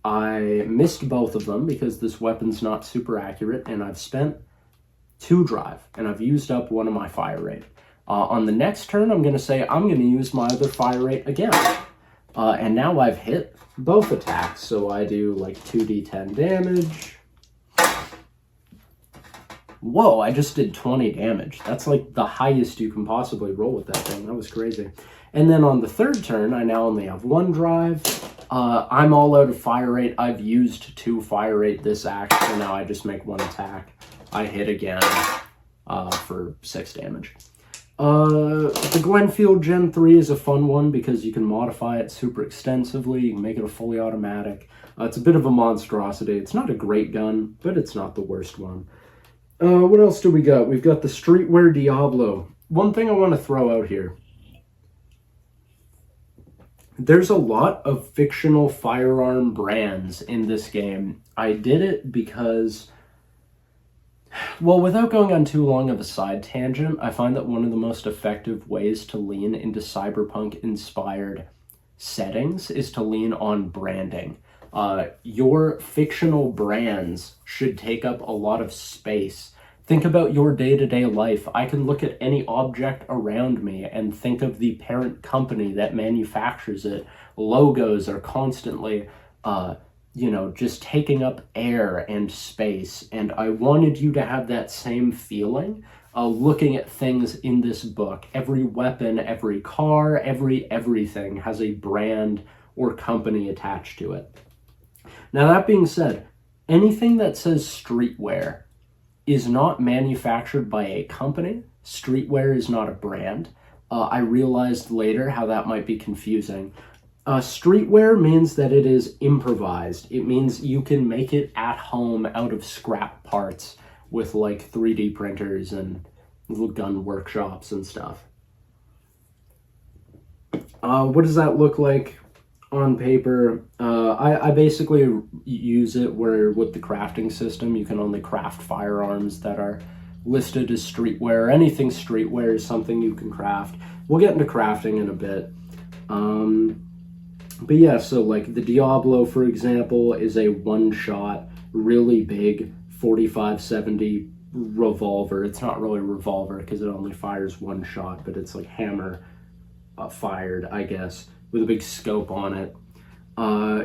[SPEAKER 1] I missed both of them because this weapon's not super accurate, and I've spent 2 drive, and I've used up 1 of my fire rate. On the next turn, I'm going to say I'm going to use my other fire rate again. And now I've hit both attacks, so I do like 2d10 damage. Whoa, I just did 20 damage. That's like the highest you can possibly roll with that thing. That was crazy. And then on the third turn, I now only have 1 drive. I'm all out of fire rate. I've used 2 fire rate this act, so now I just make 1 attack. I hit again for 6 damage. The Glenfield Gen 3 is a fun one because you can modify it super extensively. You can make it a fully automatic. It's a bit of a monstrosity. It's not a great gun, but it's not the worst one. What else do we got? We've got the Streetwear Diablo. One thing I want to throw out here. There's a lot of fictional firearm brands in this game. I did it because, well, without going on too long of a side tangent, I find that one of the most effective ways to lean into cyberpunk-inspired settings is to lean on branding. Your fictional brands should take up a lot of space. Think about your day-to-day life. I can look at any object around me and think of the parent company that manufactures it. Logos are constantly, just taking up air and space. And I wanted you to have that same feeling looking at things in this book. Every weapon, every car, everything has a brand or company attached to it. Now, that being said, anything that says streetwear is not manufactured by a company. Streetwear is not a brand. I realized later how that might be confusing. Streetwear means that it is improvised. It means you can make it at home out of scrap parts with like 3D printers and little gun workshops and stuff. What does that look like on paper? I basically use it where with the crafting system, you can only craft firearms that are listed as streetwear. Anything streetwear is something you can craft. We'll get into crafting in a bit. But yeah, so like the Diablo, for example, is a one-shot, really big 45-70 revolver. It's not really a revolver because it only fires 1 shot, but it's like hammer fired, I guess, with a big scope on it.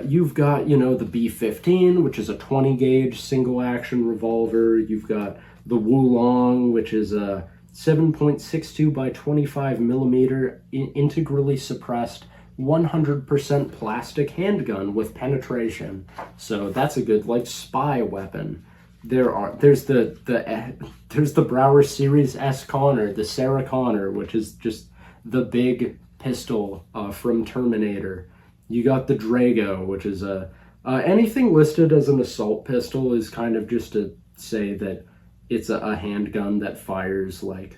[SPEAKER 1] You've got, the B-15, which is a 20 gauge single action revolver. You've got the Wulong, which is a 7.62 by 25 millimeter integrally suppressed 100% plastic handgun with penetration. So that's a good spy weapon. There's the Brower Series S Connor, the Sarah Connor, which is just the big pistol from Terminator. You got the Drago, which is anything listed as an assault pistol is kind of just to say that it's a handgun that fires like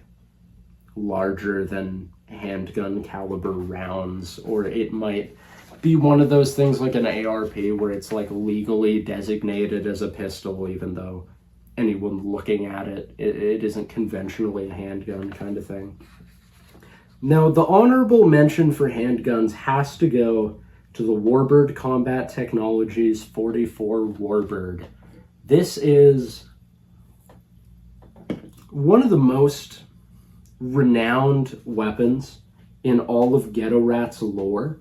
[SPEAKER 1] larger than handgun caliber rounds, or it might be one of those things like an ARP where it's like legally designated as a pistol, even though anyone looking at it isn't conventionally a handgun kind of thing. Now, the honorable mention for handguns has to go to the Warbird Combat Technologies 44 Warbird. This is one of the most renowned weapons in all of Ghetto Rat's lore.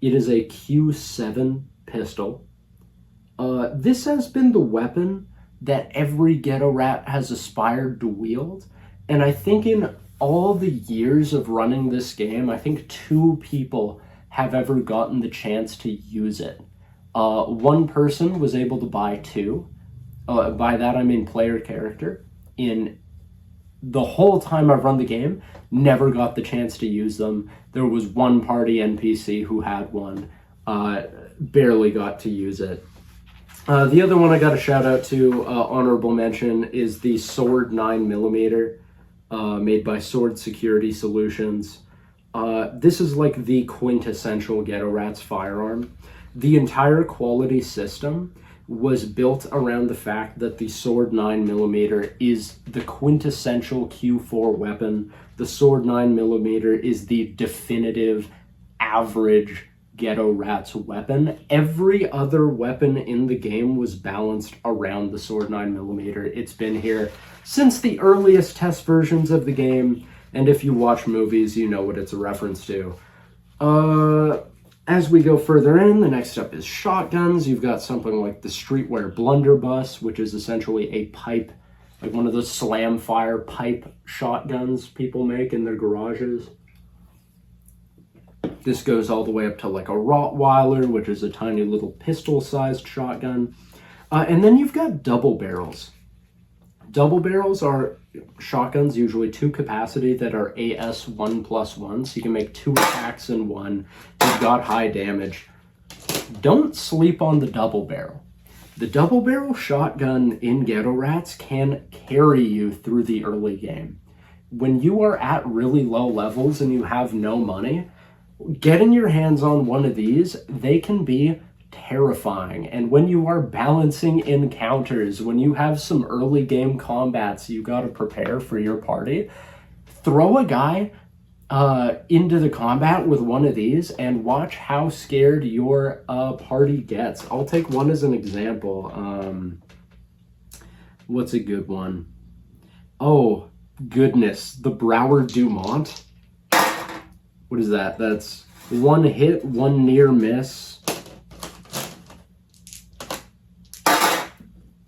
[SPEAKER 1] It is a Q7 pistol. This has been the weapon that every Ghetto Rat has aspired to wield, and I think in all the years of running this game, I think 2 people have ever gotten the chance to use it. One person was able to buy 2. By that I mean player character. In the whole time I've run the game, never got the chance to use them. There was one party NPC who had one, barely got to use it. The other one I got a shout out to, honorable mention, is the Sword 9mm, made by Sword Security Solutions. This is like the quintessential Ghetto RATZ firearm. The entire quality system was built around the fact that the Sword 9mm is the quintessential Q4 weapon. The Sword 9mm is the definitive average Ghetto RATZ weapon. Every other weapon in the game was balanced around the Sword 9mm. It's been here since the earliest test versions of the game, and if you watch movies, you know what it's a reference to. As we go further in, the next step is shotguns. You've got something like the Streetwear Blunderbuss, which is essentially a pipe, like one of those slam fire pipe shotguns people make in their garages. This goes all the way up to like a Rottweiler, which is a tiny little pistol-sized shotgun. And then you've got double barrels. Double barrels are shotguns, usually 2 capacity, that are AS 1+1, so you can make 2 attacks in one. They've got high damage. Don't sleep on the double barrel. The double barrel shotgun in Ghetto RATZ can carry you through the early game. When you are at really low levels and you have no money, getting your hands on one of these, they can be terrifying. And when you are balancing encounters, when you have some early game combats you got to prepare for your party, throw a guy into the combat with one of these and watch how scared your party gets. I'll take one as an example. What's a good one? Oh, goodness. The Broward Dumont. What is that? That's 1 hit, 1 near miss.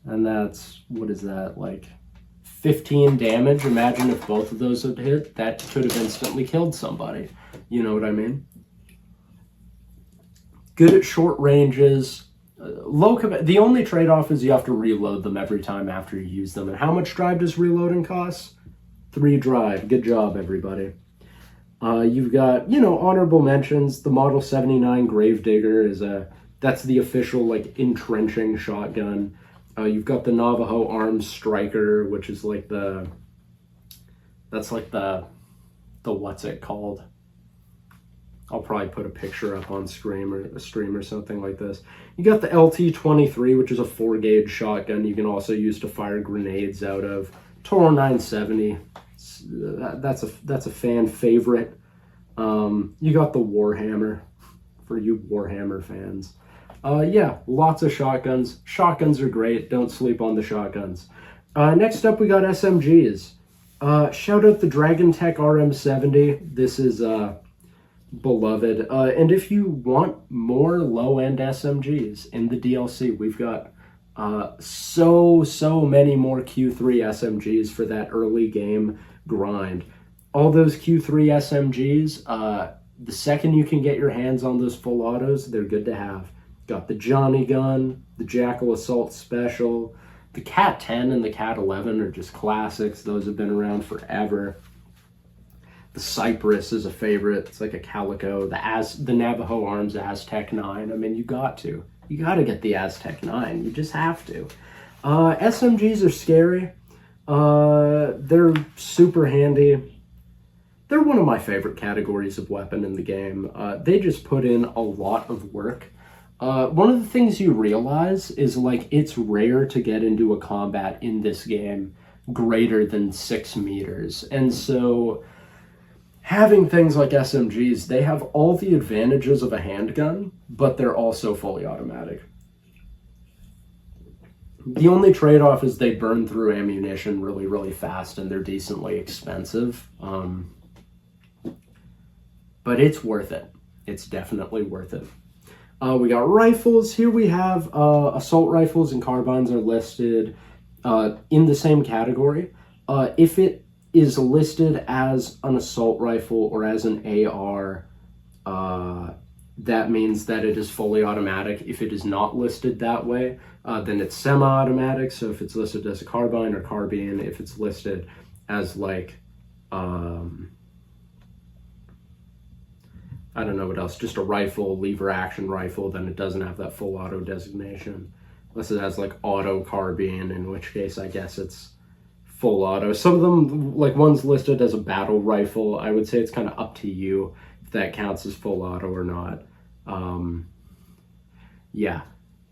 [SPEAKER 1] And that's, what is that, like 15 damage? Imagine if both of those had hit. That could have instantly killed somebody. You know what I mean? Good at short ranges. The only trade-off is you have to reload them every time after you use them. And how much drive does reloading cost? 3 drive. Good job, everybody. You've got, honorable mentions. The Model 79 Gravedigger that's the official, like, entrenching shotgun. You've got the Navajo Arms Striker, which is like that's like the what's it called? I'll probably put a picture up on stream or something like this. You got the LT-23, which is a 4-gauge shotgun you can also use to fire grenades out of. Toro 970, that's a fan favorite. You got the Warhammer, for you Warhammer fans. Yeah, lots of shotguns. Shotguns are great. Don't sleep on the shotguns. Next up, we got SMGs. Shout out the Dragon Tech RM70. This is beloved. And if you want more low-end SMGs in the DLC, we've got so many more Q3 SMGs for that early game grind. All those Q3 SMGs, the second you can get your hands on those full autos, they're good to have. Got the Johnny Gun, the Jackal Assault Special, the Cat 10 and the Cat 11 are just classics. Those have been around forever. The Cypress is a favorite. It's like a Calico. The Navajo Arms Aztec 9. I mean, you got to get the Aztec 9. You just have to. SMGs are scary. They're super handy. They're one of my favorite categories of weapon in the game. They just put in a lot of work. One of the things you realize is, like, it's rare to get into a combat in this game greater than 6 meters. And so having things like SMGs, they have all the advantages of a handgun, but they're also fully automatic. The only trade-off is they burn through ammunition really, really fast, and they're decently expensive. But it's worth it. It's definitely worth it. We got rifles. Here we have assault rifles and carbines are listed in the same category. If it is listed as an assault rifle or as an AR, that means that it is fully automatic. If it is not listed that way, then it's semi-automatic. So if it's listed as a carbine or carbine, if it's listed as like, I don't know what else, just a rifle, lever action rifle, then it doesn't have that full auto designation. Unless it has like auto carbine, in which case I guess it's full auto. Some of them, like one's listed as a battle rifle. I would say it's kind of up to you if that counts as full auto or not. Yeah.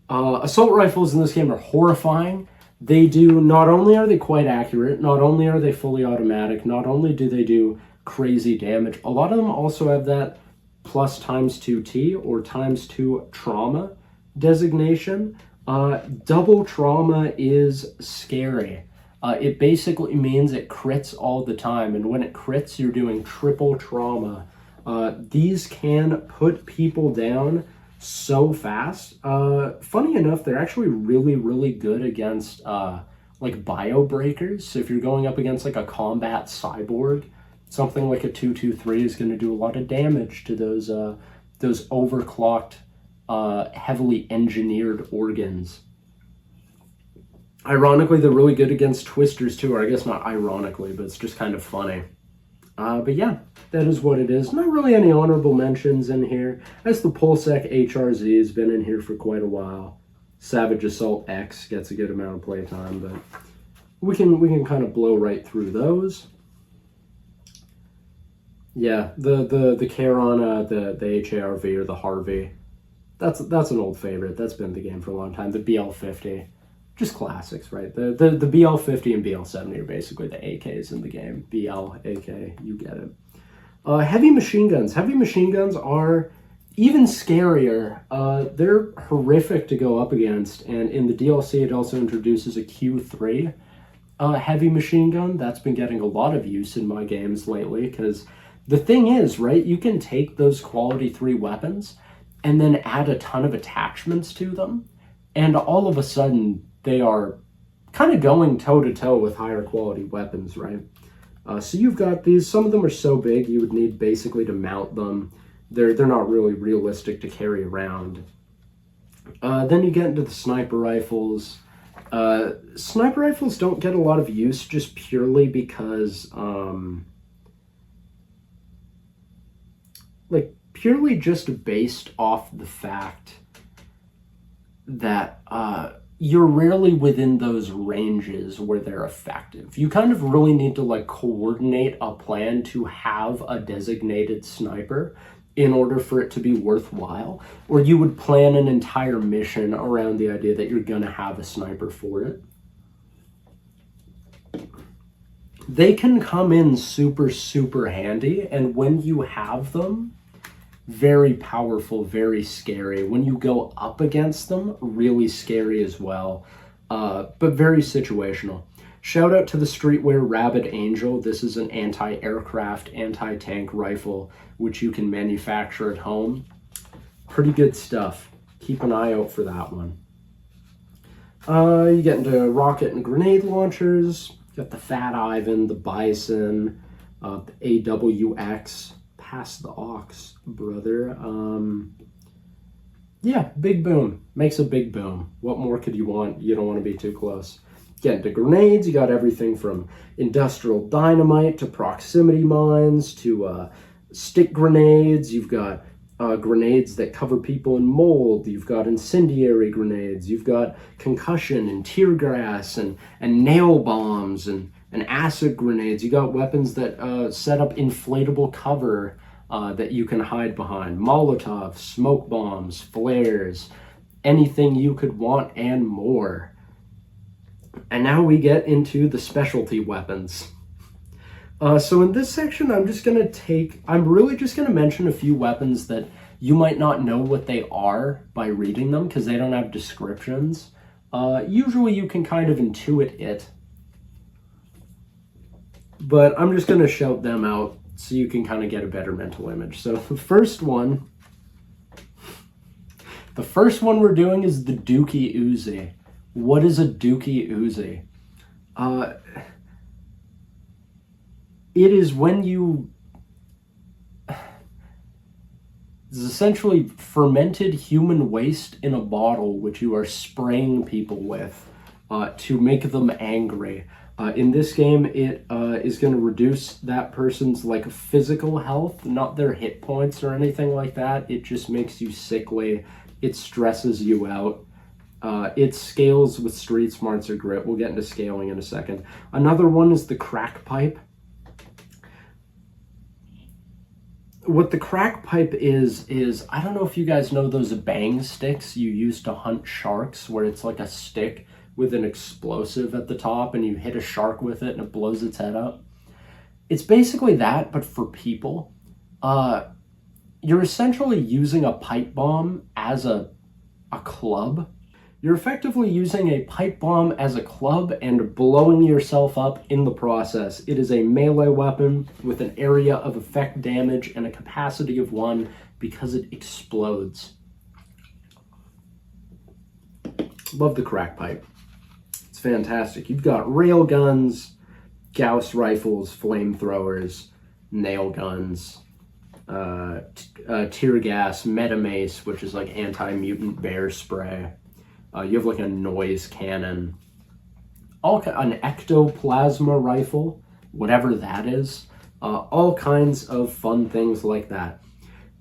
[SPEAKER 1] Assault rifles in this game are horrifying. They do, not only are they quite accurate, not only are they fully automatic, not only do they do crazy damage, a lot of them also have that plus ×2T or ×2 trauma designation. Double trauma is scary. It basically means it crits all the time, and when it crits, you're doing triple trauma. These can put people down so fast. Funny enough, they're actually really, really good against like bio breakers. So if you're going up against like a combat cyborg, something like a 223 is going to do a lot of damage to those overclocked, heavily engineered organs. Ironically, they're really good against twisters too, or I guess not ironically, but it's just kind of funny. But yeah, that is what it is. Not really any honorable mentions in here, as the Pulsec HRZ has been in here for quite a while. Savage Assault X gets a good amount of playtime, but we can kind of blow right through those. Yeah, the Charon, the HARV or the Harvey, that's an old favorite. That's been the game for a long time. The BL50. Just classics, right? The BL50 and BL70 are basically the AKs in the game. BL, AK, you get it. Heavy machine guns. Heavy machine guns are even scarier. They're horrific to go up against, and in the DLC it also introduces a Q3 heavy machine gun. That's been getting a lot of use in my games lately, because the thing is, right, you can take those quality 3 weapons and then add a ton of attachments to them, and all of a sudden they are kind of going toe-to-toe with higher quality weapons, right? So you've got these. Some of them are so big you would need basically to mount them. They're not really realistic to carry around. Then you get into the sniper rifles. Sniper rifles don't get a lot of use just purely because, purely just based off the fact that you're rarely within those ranges where they're effective. You kind of really need to like coordinate a plan to have a designated sniper in order for it to be worthwhile, or you would plan an entire mission around the idea that you're gonna have a sniper for it. They can come in super, super handy, and when you have them, very powerful, very scary. When you go up against them, really scary as well, but very situational. Shout out to the Streetwear Rabbit Angel. This is an anti-aircraft, anti-tank rifle, which you can manufacture at home. Pretty good stuff. Keep an eye out for that one. You get into rocket and grenade launchers. You got the Fat Ivan, the Bison, the AWX. Pass the aux, brother. Yeah, big boom. Makes a big boom. What more could you want? You don't want to be too close. Get into grenades. You got everything from industrial dynamite to proximity mines to stick grenades. You've got grenades that cover people in mold. You've got incendiary grenades. You've got concussion and tear gas and nail bombs and acid grenades. You got weapons that set up inflatable cover that you can hide behind. Molotovs, smoke bombs, flares, anything you could want and more. And now we get into the specialty weapons. So in this section, I'm really just gonna mention a few weapons that you might not know what they are by reading them, because they don't have descriptions. Usually you can kind of intuit it, but I'm just going to shout them out so you can kind of get a better mental image. So the first one we're doing is the Dookie Uzi. What is a Dookie Uzi? It is when you... It's essentially fermented human waste in a bottle, which you are spraying people with to make them angry. In this game, it is going to reduce that person's like physical health, not their hit points or anything like that. It just makes you sickly. It stresses you out. It scales with street smarts or grit. We'll get into scaling in a second. Another one is the crack pipe. What the crack pipe is I don't know if you guys know those bang sticks you use to hunt sharks, where it's like a stick with an explosive at the top and you hit a shark with it and it blows its head up. It's basically that, but for people. You're essentially using a pipe bomb as a club. You're effectively using a pipe bomb as a club and blowing yourself up in the process. It is a melee weapon with an area of effect damage and a capacity of 1 because it explodes. Love the crack pipe. It's fantastic. You've got rail guns, Gauss rifles, flamethrowers, nail guns, tear gas, metamace, which is like anti-mutant bear spray. You have like a noise cannon, an ectoplasma rifle, whatever that is, all kinds of fun things like that.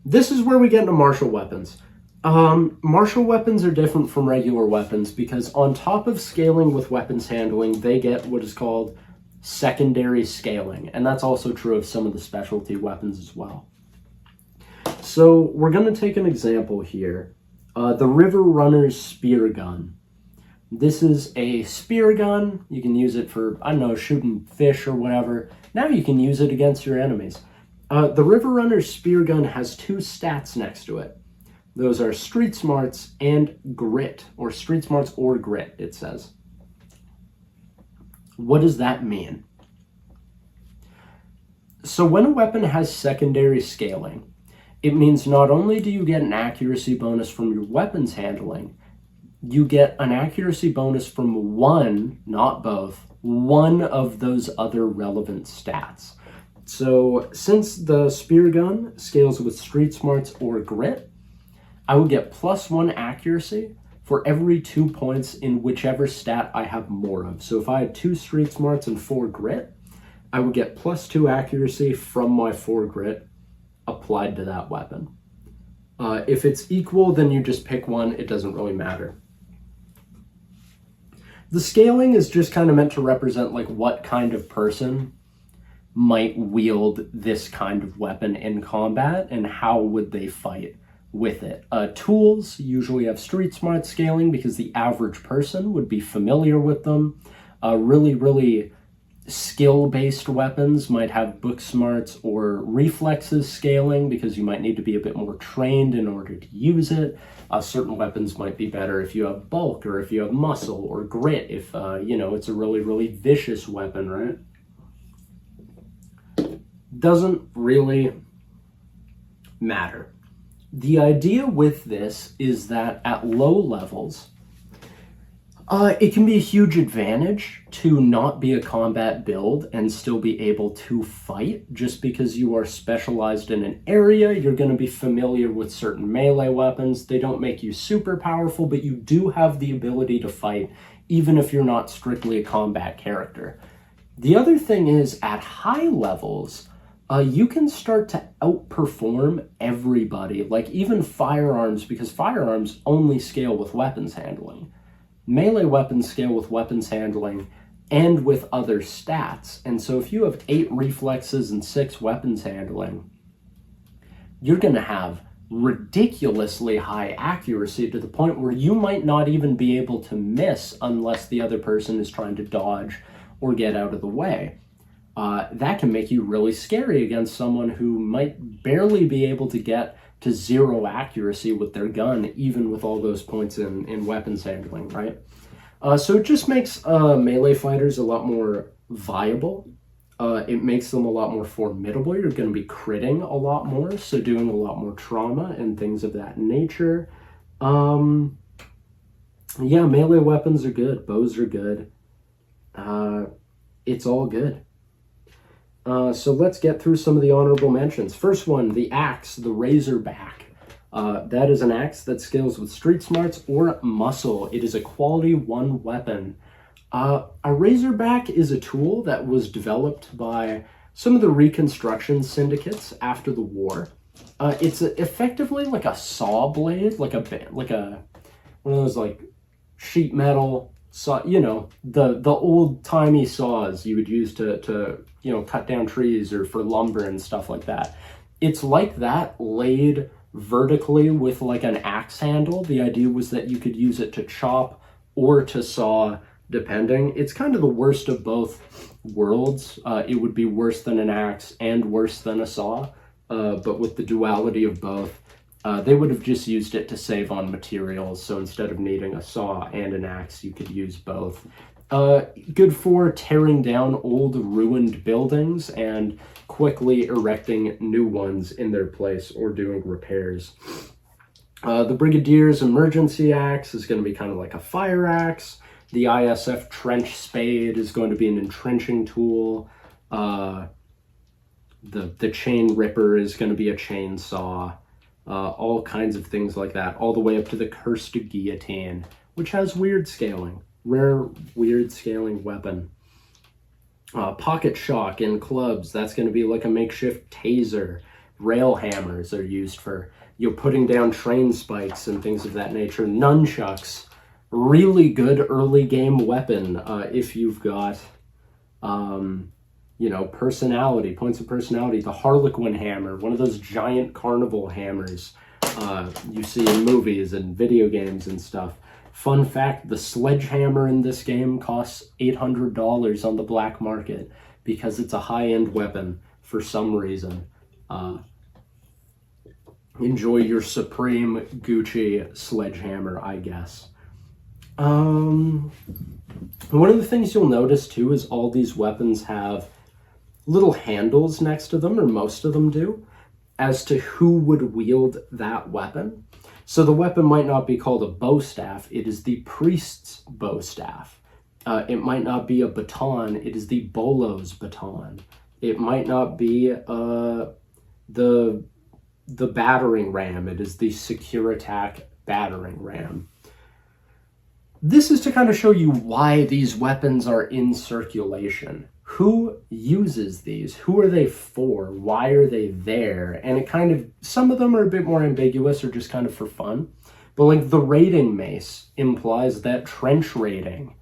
[SPEAKER 1] This is where we get into martial weapons. Martial weapons are different from regular weapons because on top of scaling with weapons handling, they get what is called secondary scaling, and that's also true of some of the specialty weapons as well. So we're going to take an example here. The River Runner's Spear Gun. This is a spear gun. You can use it for, I don't know, shooting fish or whatever. Now you can use it against your enemies. The River Runner's Spear Gun has 2 stats next to it. Those are Street Smarts and Grit, or Street Smarts or Grit, it says. What does that mean? So when a weapon has secondary scaling, it means not only do you get an accuracy bonus from your weapons handling, you get an accuracy bonus from 1, not both, 1 of those other relevant stats. So since the spear gun scales with street smarts or grit, I would get +1 accuracy for every 2 points in whichever stat I have more of. So if I had 2 street smarts and 4 grit, I would get +2 accuracy from my 4 grit applied to that weapon. If it's equal, then you just pick one. It doesn't really matter. The scaling is just kind of meant to represent like what kind of person might wield this kind of weapon in combat and how would they fight with it. Tools usually have street smart scaling because the average person would be familiar with them. Really skill-based weapons might have book smarts or reflexes scaling because you might need to be a bit more trained in order to use it. Certain weapons might be better if you have bulk or if you have muscle, or grit if it's a really vicious weapon, right? Doesn't really matter. The idea with this is that at low levels, it can be a huge advantage to not be a combat build and still be able to fight. Just because you are specialized in an area, you're going to be familiar with certain melee weapons. They don't make you super powerful, but you do have the ability to fight, even if you're not strictly a combat character. The other thing is, at high levels, you can start to outperform everybody, like even firearms, because firearms only scale with weapons handling. Melee weapons scale with weapons handling and with other stats. And so if you have 8 reflexes and 6 weapons handling, you're going to have ridiculously high accuracy to the point where you might not even be able to miss unless the other person is trying to dodge or get out of the way. That can make you really scary against someone who might barely be able to get to 0 accuracy with their gun, even with all those points in weapons handling, right? So it just makes melee fighters a lot more viable. It makes them a lot more formidable. You're going to be critting a lot more, so doing a lot more trauma and things of that nature. Yeah, melee weapons are good. Bows are good. It's all good. So let's get through some of the honorable mentions. First one, the axe, the Razorback. That is an axe that scales with street smarts or muscle. It is a quality 1 weapon. A Razorback is a tool that was developed by some of the Reconstruction syndicates after the war. It's effectively like a saw blade, like a one of those like sheet metal saw, you know, the old-timey saws you would use to you know, cut down trees or for lumber and stuff like that. It's like that laid vertically with like an axe handle. The idea was that you could use it to chop or to saw, depending. It's kind of the worst of both worlds. It would be worse than an axe and worse than a saw, but with the duality of both, they would have just used it to save on materials. So instead of needing a saw and an axe, you could use both. Good for tearing down old ruined buildings and quickly erecting new ones in their place or doing repairs. The Brigadier's emergency axe is going to be kind of like a fire axe. The ISF trench spade is going to be an entrenching tool. The chain ripper is going to be a chainsaw. All kinds of things like that, all the way up to the cursed guillotine, which has weird scaling. Rare, weird scaling weapon. Pocket shock in clubs, that's going to be like a makeshift taser. Rail hammers are used for, you know, putting down train spikes and things of that nature. Nunchucks, really good early game weapon if you've got, you know, personality, points of personality. The Harlequin hammer, one of those giant carnival hammers you see in movies and video games and stuff. Fun fact, the sledgehammer in this game costs $800 on the black market because it's a high-end weapon for some reason. Enjoy your supreme Gucci sledgehammer, I guess. One of the things you'll notice too is all these weapons have little handles next to them, or most of them do, as to who would wield that weapon. So the weapon might not be called a bow staff, it is the priest's bow staff. It might not be a baton, it is the bolo's baton. It might not be the battering ram, it is the secure attack battering ram. This is to kind of show you why these weapons are in circulation. Who uses these? Who are they for? Why are they there? And it kind of, some of them are a bit more ambiguous or just kind of for fun. But like the raiding mace implies that trench raiding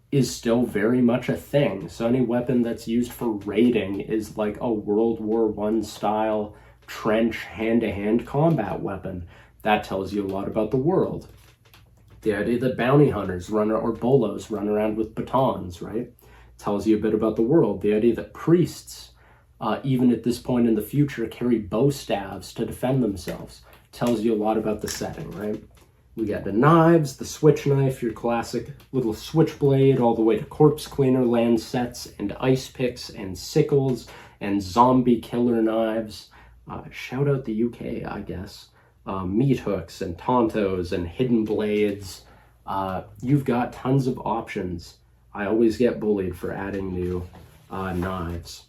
[SPEAKER 1] is still very much a thing. So any weapon that's used for raiding is like a World War I style trench hand-to-hand combat weapon. That tells you a lot about the world. The idea that bounty hunters or bolos run around with batons, right? Tells you a bit about the world. The idea that priests, even at this point in the future, carry bow staves to defend themselves tells you a lot about the setting, right? We got the knives, the switch knife, your classic little switchblade, all the way to corpse cleaner lancets and ice picks and sickles and zombie killer knives. Shout out the UK, I guess. Meat hooks and tontos and hidden blades. You've got tons of options. I always get bullied for adding new knives.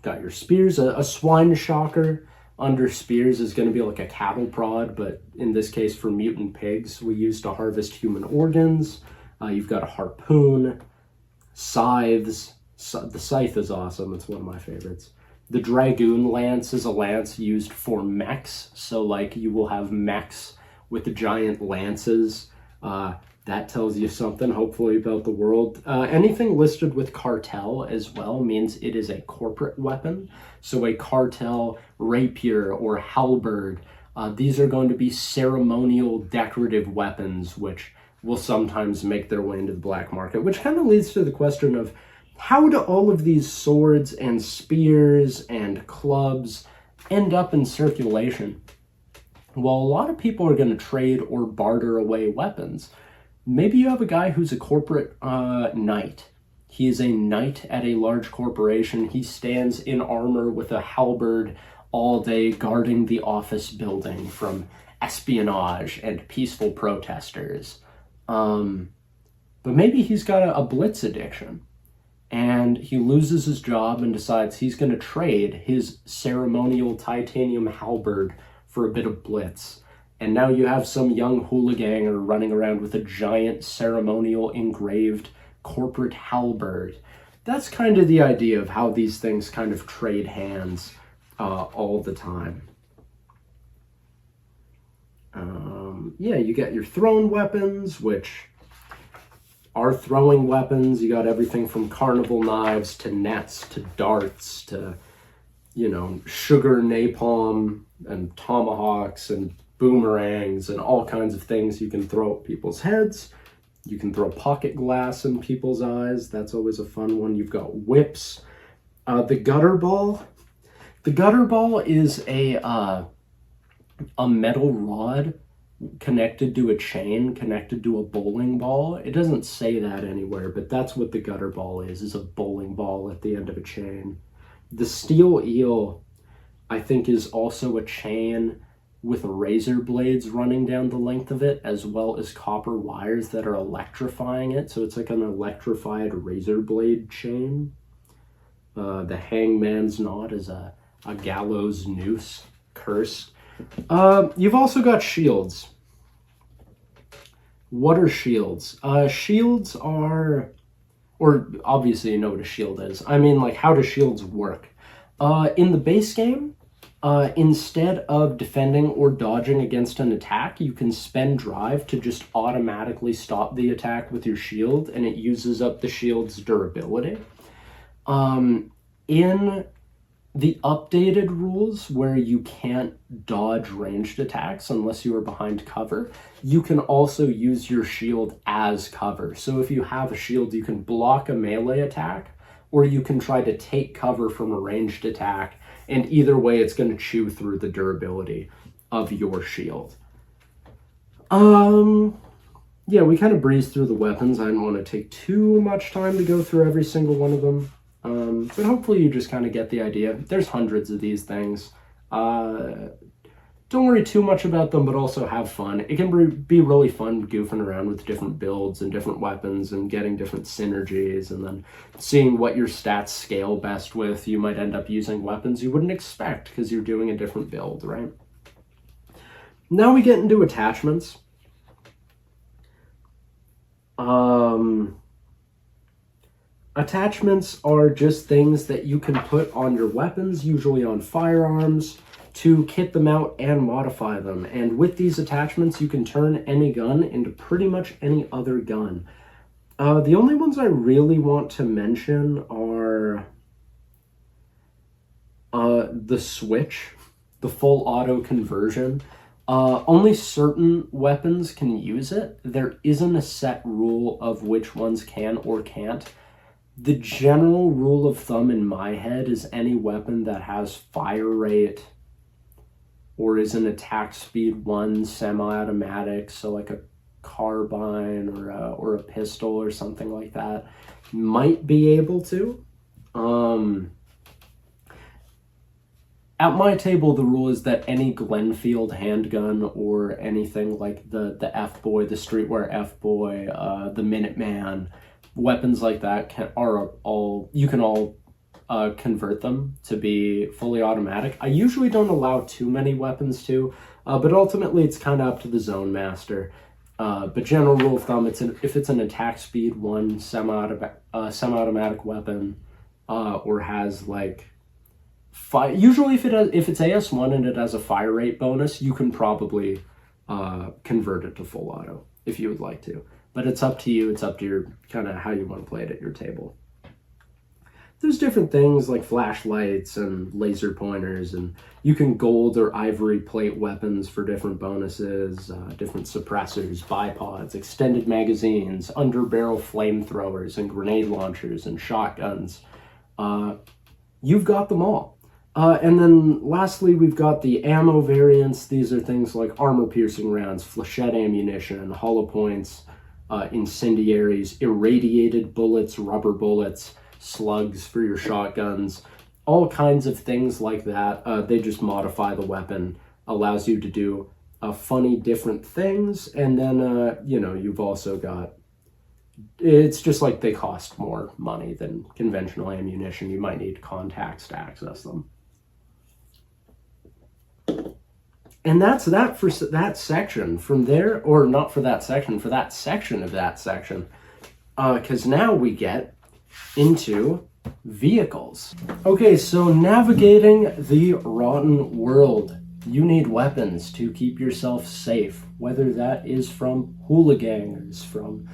[SPEAKER 1] Got your spears, a swine shocker. Under spears is going to be like a cattle prod, but in this case for mutant pigs, we use to harvest human organs. You've got a harpoon, scythes. The scythe is awesome. It's one of my favorites. The dragoon lance is a lance used for mechs. So like you will have mechs with the giant lances. That tells you something, hopefully, about the world. Anything listed with cartel as well means it is a corporate weapon. So a cartel rapier or halberd, these are going to be ceremonial decorative weapons, which will sometimes make their way into the black market, which kind of leads to the question of how do all of these swords and spears and clubs end up in circulation? Well, a lot of people are going to trade or barter away weapons. Maybe you have a guy who's a corporate knight. He is a knight at a large corporation. He stands in armor with a halberd all day guarding the office building from espionage and peaceful protesters. But maybe he's got a blitz addiction and he loses his job and decides he's going to trade his ceremonial titanium halberd for a bit of blitz. And now you have some young hooliganger running around with a giant ceremonial engraved corporate halberd. That's kind of the idea of how these things kind of trade hands all the time. yeah, you got your thrown weapons, which are throwing weapons. You got everything from carnival knives to nets to darts to, you know, sugar napalm and tomahawks and boomerangs and all kinds of things you can throw at people's heads. You can throw pocket glass in people's eyes. That's always a fun one. You've got whips. The gutter ball. The gutter ball is a metal rod connected to a chain, connected to a bowling ball. It doesn't say that anywhere, but that's what the gutter ball is a bowling ball at the end of a chain. The steel eel, I think, is also a chain with razor blades running down the length of it, as well as copper wires that are electrifying it. So it's like an electrified razor blade chain. The hangman's knot is a gallows noose, cursed. You've also got shields. What are shields? Shields are, or obviously you know what a shield is. I mean, like, how do shields work? In the base game, instead of defending or dodging against an attack, you can spend drive to just automatically stop the attack with your shield, and it uses up the shield's durability. In the updated rules, where you can't dodge ranged attacks unless you are behind cover, you can also use your shield as cover. So if you have a shield, you can block a melee attack, or you can try to take cover from a ranged attack, and either way it's going to chew through the durability of your shield. Yeah, we kind of breezed through the weapons. I didn't want to take too much time to go through every single one of them. But hopefully you just kind of get the idea. There's hundreds of these things. Don't worry too much about them, but also have fun. It can be really fun goofing around with different builds and different weapons and getting different synergies, and then seeing what your stats scale best with. You might end up using weapons you wouldn't expect because you're doing a different build, right? Now we get into attachments. Attachments are just things that you can put on your weapons, usually on firearms, to kit them out and modify them. And with these attachments, you can turn any gun into pretty much any other gun. The only ones I really want to mention are the switch, the full auto conversion. Only certain weapons can use it. There isn't a set rule of which ones can or can't. The general rule of thumb in my head is any weapon that has fire rate or is an attack speed 1 semi-automatic, so like a carbine or a pistol or something like that, might be able to. At my table, the rule is that any Glenfield handgun or anything like the F-Boy, the Streetwear F-Boy, the Minuteman, weapons like that you can all convert them to be fully automatic. I usually don't allow too many weapons to, but ultimately it's kind of up to the zone master. But general rule of thumb, if it's an attack speed 1 semi-automatic weapon, or has like usually if it's AS1 and it has a fire rate bonus, you can probably convert it to full auto if you would like to. But it's up to you. It's up to your kind of how you want to play it at your table. There's different things like flashlights and laser pointers, and you can gold or ivory plate weapons for different bonuses, different suppressors, bipods, extended magazines, underbarrel flamethrowers, and grenade launchers and shotguns. You've got them all. And then lastly, we've got the ammo variants. These are things like armor-piercing rounds, flechette ammunition, hollow points, incendiaries, irradiated bullets, rubber bullets, slugs for your shotguns, all kinds of things like that. They just modify the weapon, allows you to do funny different things, and then, you've also got, it's just like they cost more money than conventional ammunition. You might need contacts to access them. And that's that for that section. From there, or not for that section, for that section of that section. Because now we get into vehicles. Okay, so navigating the Rotten World. You need weapons to keep yourself safe, whether that is from hooligans, from,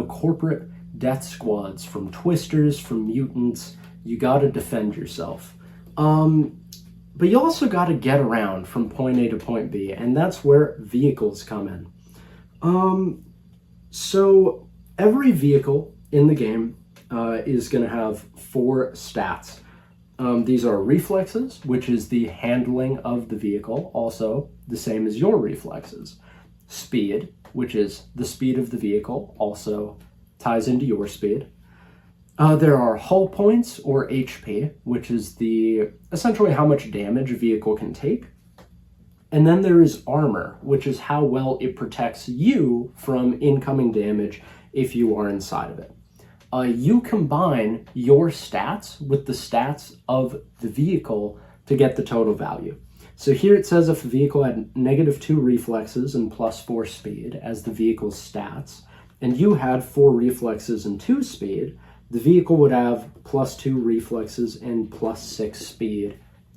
[SPEAKER 1] corporate death squads, from twisters, from mutants. You gotta defend yourself. But you also gotta get around from point A to point B, and that's where vehicles come in. So every vehicle in the game is gonna have 4 stats. These are reflexes, which is the handling of the vehicle, also the same as your reflexes. Speed, which is the speed of the vehicle, also ties into your speed. There are hull points, or HP, which is essentially how much damage a vehicle can take. And then there is armor, which is how well it protects you from incoming damage if you are inside of it. You combine your stats with the stats of the vehicle to get the total value. So here it says if a vehicle had -2 reflexes and +4 speed as the vehicle's stats, and you had 4 reflexes and 2 speed, the vehicle would have +2 reflexes and +6 speed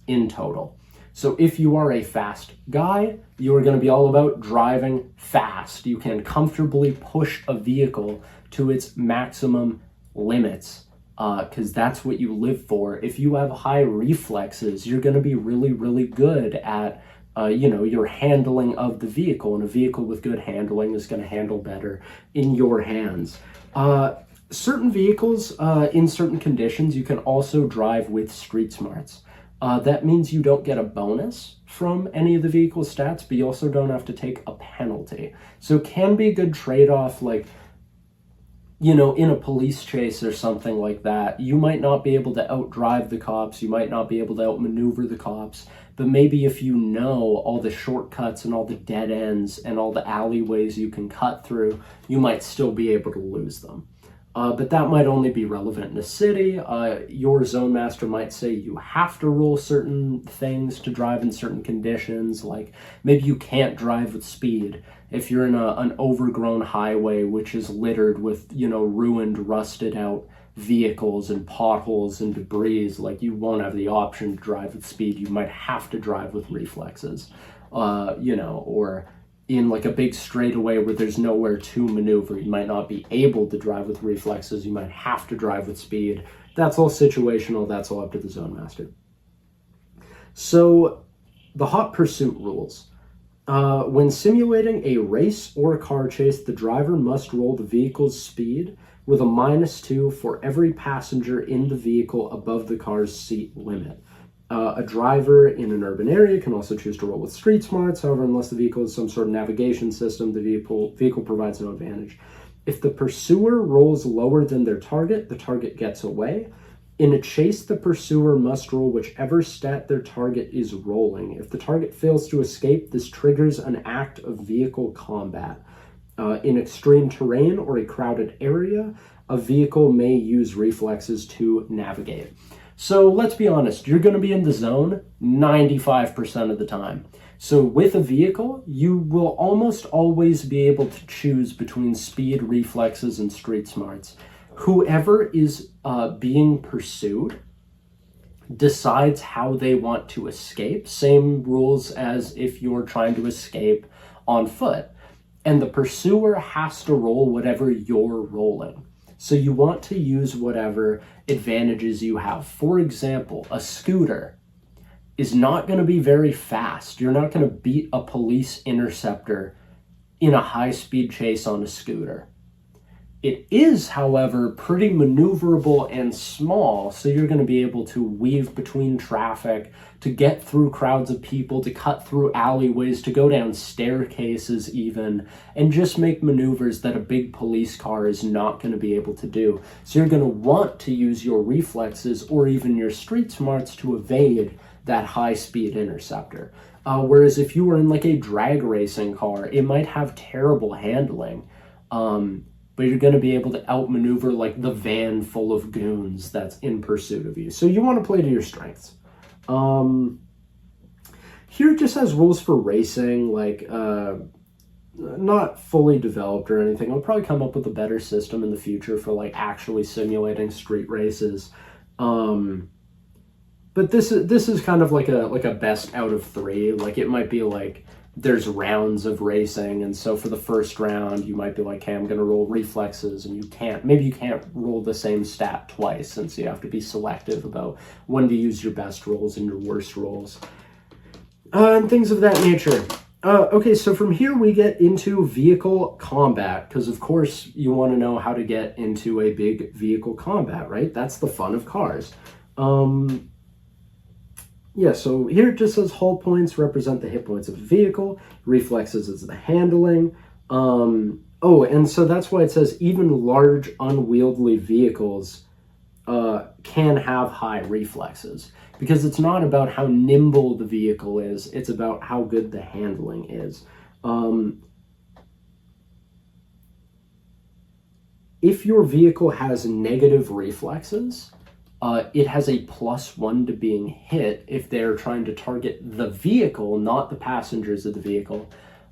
[SPEAKER 1] in total. So if you are a fast guy, you are going to be all about driving fast. You can comfortably push a vehicle to its maximum limits, because that's what you live for. If you have high reflexes, you're going to be really, really good at, your handling of the vehicle, and a vehicle with good handling is going to handle better in your hands. Certain vehicles, in certain conditions, you can also drive with street smarts. That means you don't get a bonus from any of the vehicle stats, but you also don't have to take a penalty. So it can be a good trade-off, like, in a police chase or something like that. You might not be able to outdrive the cops, you might not be able to outmaneuver the cops, but maybe if you know all the shortcuts and all the dead ends and all the alleyways you can cut through, you might still be able to lose them. But that might only be relevant in a city. Your zone master might say you have to roll certain things to drive in certain conditions, like maybe you can't drive with speed if you're in an overgrown highway which is littered with, ruined, rusted out vehicles and potholes and debris. Like, you won't have the option to drive with speed. You might have to drive with reflexes, or in like a big straightaway where there's nowhere to maneuver, you might not be able to drive with reflexes. You might have to drive with speed. That's all situational. That's all up to the zone master. So the hot pursuit rules. When simulating a race or a car chase, the driver must roll the vehicle's speed with a -2 for every passenger in the vehicle above the car's seat limit. A driver in an urban area can also choose to roll with street smarts. However, unless the vehicle is some sort of navigation system, the vehicle provides no advantage. If the pursuer rolls lower than their target, the target gets away. In a chase, the pursuer must roll whichever stat their target is rolling. If the target fails to escape, this triggers an act of vehicle combat. In extreme terrain or a crowded area, a vehicle may use reflexes to navigate. So let's be honest, you're going to be in the zone 95% of the time. So with a vehicle, you will almost always be able to choose between speed, reflexes, and street smarts. Whoever is being pursued decides how they want to escape. Same rules as if you're trying to escape on foot. And the pursuer has to roll whatever you're rolling. So you want to use whatever advantages you have. For example, a scooter is not going to be very fast. You're not going to beat a police interceptor in a high-speed chase on a scooter. It is, however, pretty maneuverable and small, so you're going to be able to weave between traffic, to get through crowds of people, to cut through alleyways, to go down staircases even, and just make maneuvers that a big police car is not going to be able to do. So you're going to want to use your reflexes or even your street smarts to evade that high-speed interceptor. Whereas if you were in like a drag racing car, it might have terrible handling, but you're going to be able to outmaneuver like the van full of goons that's in pursuit of you. So you want to play to your strengths. Here it just has rules for racing, like not fully developed or anything. I'll probably come up with a better system in the future for like actually simulating street races. But this is kind of like a best out of 3. Like it might be like there's rounds of racing, and so for the first round you might be like, hey, I'm gonna roll reflexes, and maybe you can't roll the same stat twice, and so you have to be selective about when to use your best rolls and your worst rolls, and things of that nature. Okay, so from here we get into vehicle combat, because of course you want to know how to get into a big vehicle combat, right? That's the fun of cars. Yeah, so here it just says hull points represent the hit points of a vehicle, reflexes is the handling. Oh, and so that's why it says even large unwieldy vehicles can have high reflexes, because it's not about how nimble the vehicle is, it's about how good the handling is. If your vehicle has negative reflexes, it has a +1 to being hit if they're trying to target the vehicle, not the passengers of the vehicle.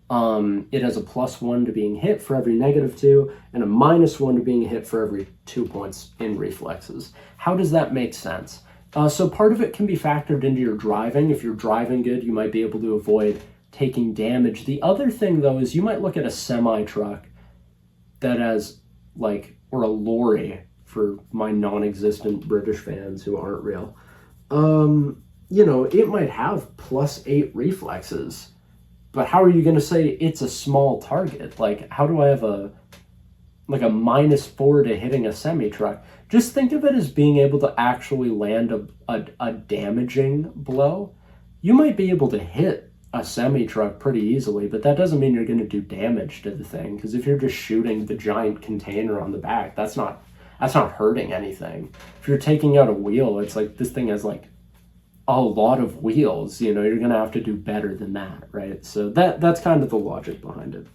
[SPEAKER 1] It has a +1 to being hit for every -2, and a -1 to being hit for every 2 points in reflexes. How does that make sense? So part of it can be factored into your driving. If you're driving good, you might be able to avoid taking damage. The other thing, though, is you might look at a semi-truck that has, like, or a lorry, for my non-existent British fans who aren't real. You know, it might have +8 reflexes, but how are you going to say it's a small target? Like, how do I have a -4 to hitting a semi-truck? Just think of it as being able to actually land a damaging blow. You might be able to hit a semi-truck pretty easily, but that doesn't mean you're going to do damage to the thing, because if you're just shooting the giant container on the back, that's not hurting anything. If you're taking out a wheel, it's like this thing has like a lot of wheels, you know, you're going to have to do better than that, right? So that's kind of the logic behind it.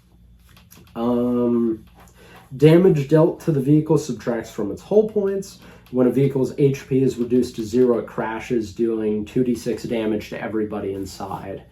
[SPEAKER 1] Damage dealt to the vehicle subtracts from its hull points. When a vehicle's HP is reduced to 0, it crashes, dealing 2d6 damage to everybody inside.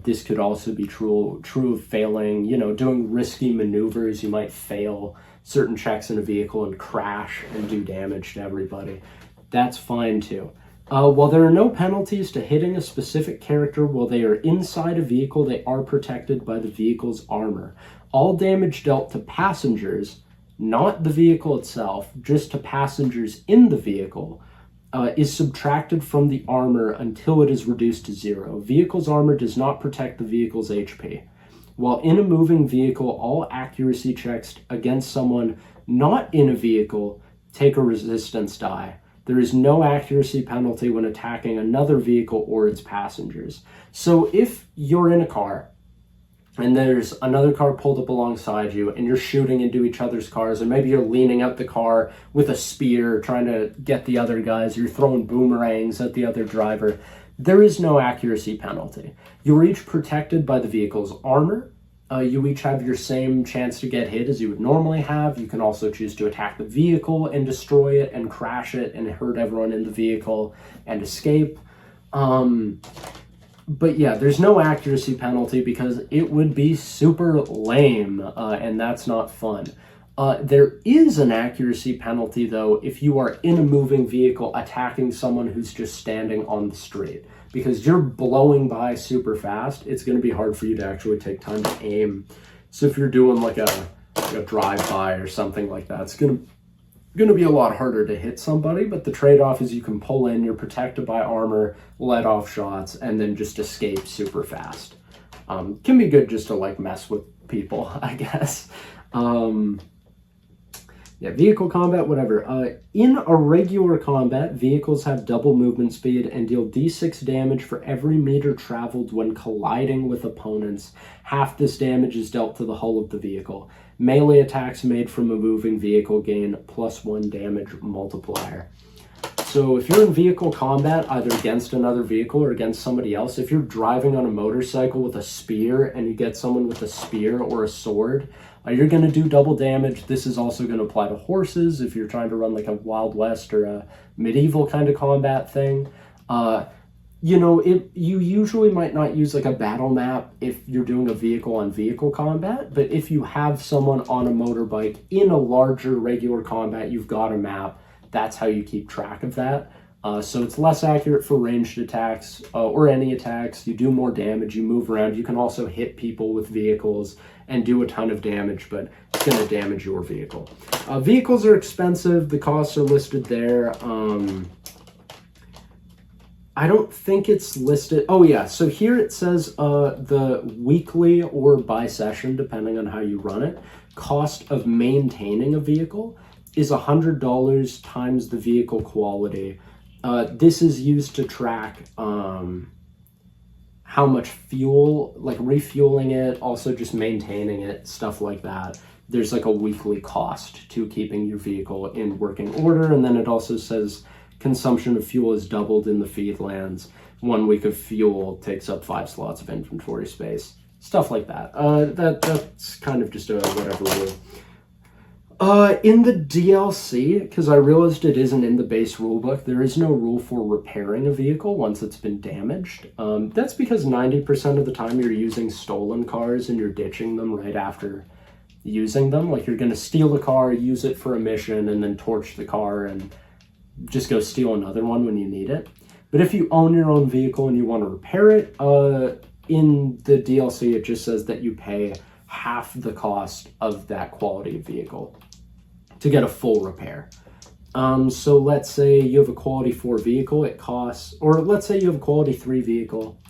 [SPEAKER 1] This could also be true of failing, you know, doing risky maneuvers. You might fail certain checks in a vehicle and crash and do damage to everybody. That's fine too. While there are no penalties to hitting a specific character while they are inside a vehicle, they are protected by the vehicle's armor. All damage dealt to passengers, not the vehicle itself, just to passengers in the vehicle, is subtracted from the armor until it is reduced to 0. Vehicle's armor does not protect the vehicle's HP. While in a moving vehicle, all accuracy checks against someone not in a vehicle take a resistance die. There is no accuracy penalty when attacking another vehicle or its passengers. So if you're in a car and there's another car pulled up alongside you and you're shooting into each other's cars, and maybe you're leaning out the car with a spear trying to get the other guys, you're throwing boomerangs at the other driver, there is no accuracy penalty. You are each protected by the vehicle's armor. You each have your same chance to get hit as you would normally have. You can also choose to attack the vehicle and destroy it and crash it and hurt everyone in the vehicle and escape. But yeah, there's no accuracy penalty because it would be super lame, and that's not fun. There is an accuracy penalty, though, if you are in a moving vehicle attacking someone who's just standing on the street. Because you're blowing by super fast, it's going to be hard for you to actually take time to aim. So if you're doing like a drive-by or something like that, it's going to be a lot harder to hit somebody, but the trade-off is you can pull in, you're protected by armor, let off shots, and then just escape super fast. Can be good just to like mess with people, I guess. Yeah, vehicle combat, whatever. In a regular combat, vehicles have double movement speed and deal d6 damage for every meter traveled when colliding with opponents. Half this damage is dealt to the hull of the vehicle. Melee attacks made from a moving vehicle gain +1 damage multiplier. So if you're in vehicle combat, either against another vehicle or against somebody else, if you're driving on a motorcycle with a spear and you get someone with a spear or a sword, you're going to do double damage. This is also going to apply to horses if you're trying to run like a Wild West or a medieval kind of combat thing. You know, you usually might not use like a battle map if you're doing a vehicle-on-vehicle combat, but if you have someone on a motorbike in a larger regular combat, you've got a map. That's how you keep track of that. So it's less accurate for ranged attacks or any attacks. You do more damage, you move around. You can also hit people with vehicles and do a ton of damage, but it's going to damage your vehicle. Vehicles are expensive. The costs are listed there. I don't think it's listed. Oh yeah, so here it says the weekly or by session, depending on how you run it, cost of maintaining a vehicle is $100 times the vehicle quality. This is used to track how much fuel, like refueling it, also just maintaining it, stuff like that. There's like a weekly cost to keeping your vehicle in working order. And then it also says consumption of fuel is doubled in the feedlands. 1 week of fuel takes up 5 slots of inventory space. Stuff like that. That's kind of just a whatever rule. In the DLC, because I realized it isn't in the base rulebook, there is no rule for repairing a vehicle once it's been damaged. That's because 90% of the time you're using stolen cars and you're ditching them right after using them. Like you're going to steal a car, use it for a mission, and then torch the car and just go steal another one when you need it. But if you own your own vehicle and you want to repair it, in the DLC it just says that you pay half the cost of that quality of vehicle to get a full repair. So let's say you have a quality 4 vehicle, it costs, or let's say you have a quality 3 vehicle,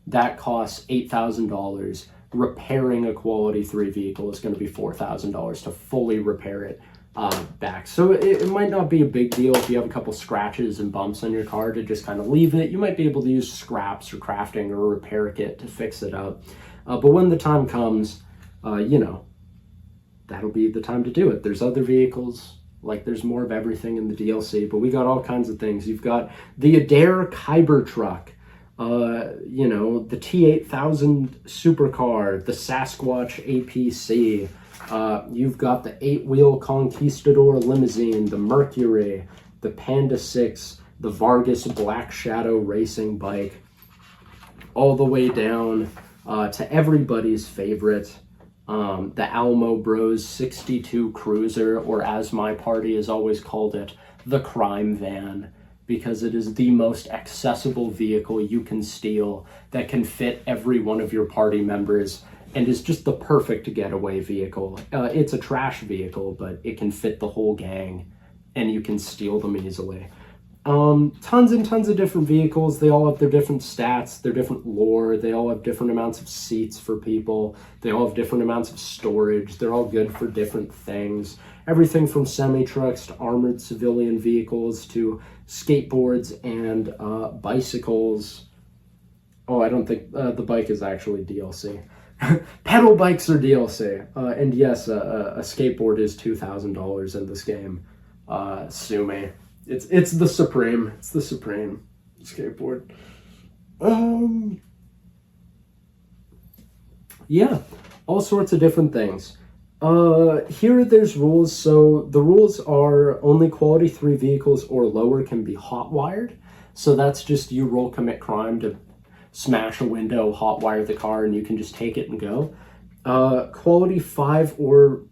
[SPEAKER 1] that costs $8,000. Repairing a quality 3 vehicle is going to be $4,000 to fully repair it back. So it might not be a big deal if you have a couple scratches and bumps on your car to just kind of leave it. You might be able to use scraps or crafting or a repair kit to fix it up. But when the time comes, that'll be the time to do it. There's other vehicles, like there's more of everything in the DLC, but we got all kinds of things. You've got the Adair Kybertruck, the T8000 supercar, the Sasquatch APC, you've got the 8-wheel Conquistador limousine, the Mercury, the Panda 6, the Vargas Black Shadow racing bike, all the way down to everybody's favorite, the Alamo Bros 62 Cruiser, or as my party has always called it, the crime van, because it is the most accessible vehicle you can steal that can fit every one of your party members and is just the perfect getaway vehicle. It's a trash vehicle, but it can fit the whole gang and you can steal them easily. Tons and tons of different vehicles. They all have their different stats, their different lore. They all have different amounts of seats for people. They all have different amounts of storage. They're all good for different things. Everything from semi-trucks to armored civilian vehicles to skateboards and bicycles. Oh, I don't think the bike is actually DLC. Pedal bikes are DLC. And yes, a skateboard is $2,000 in this game. Sue me. It's the Supreme. It's the Supreme skateboard. Yeah, all sorts of different things. Here there's rules. So the rules are only quality 3 vehicles or lower can be hot wired. So that's just you roll commit crime to smash a window, hot wire the car, and you can just take it and go. Quality 5 or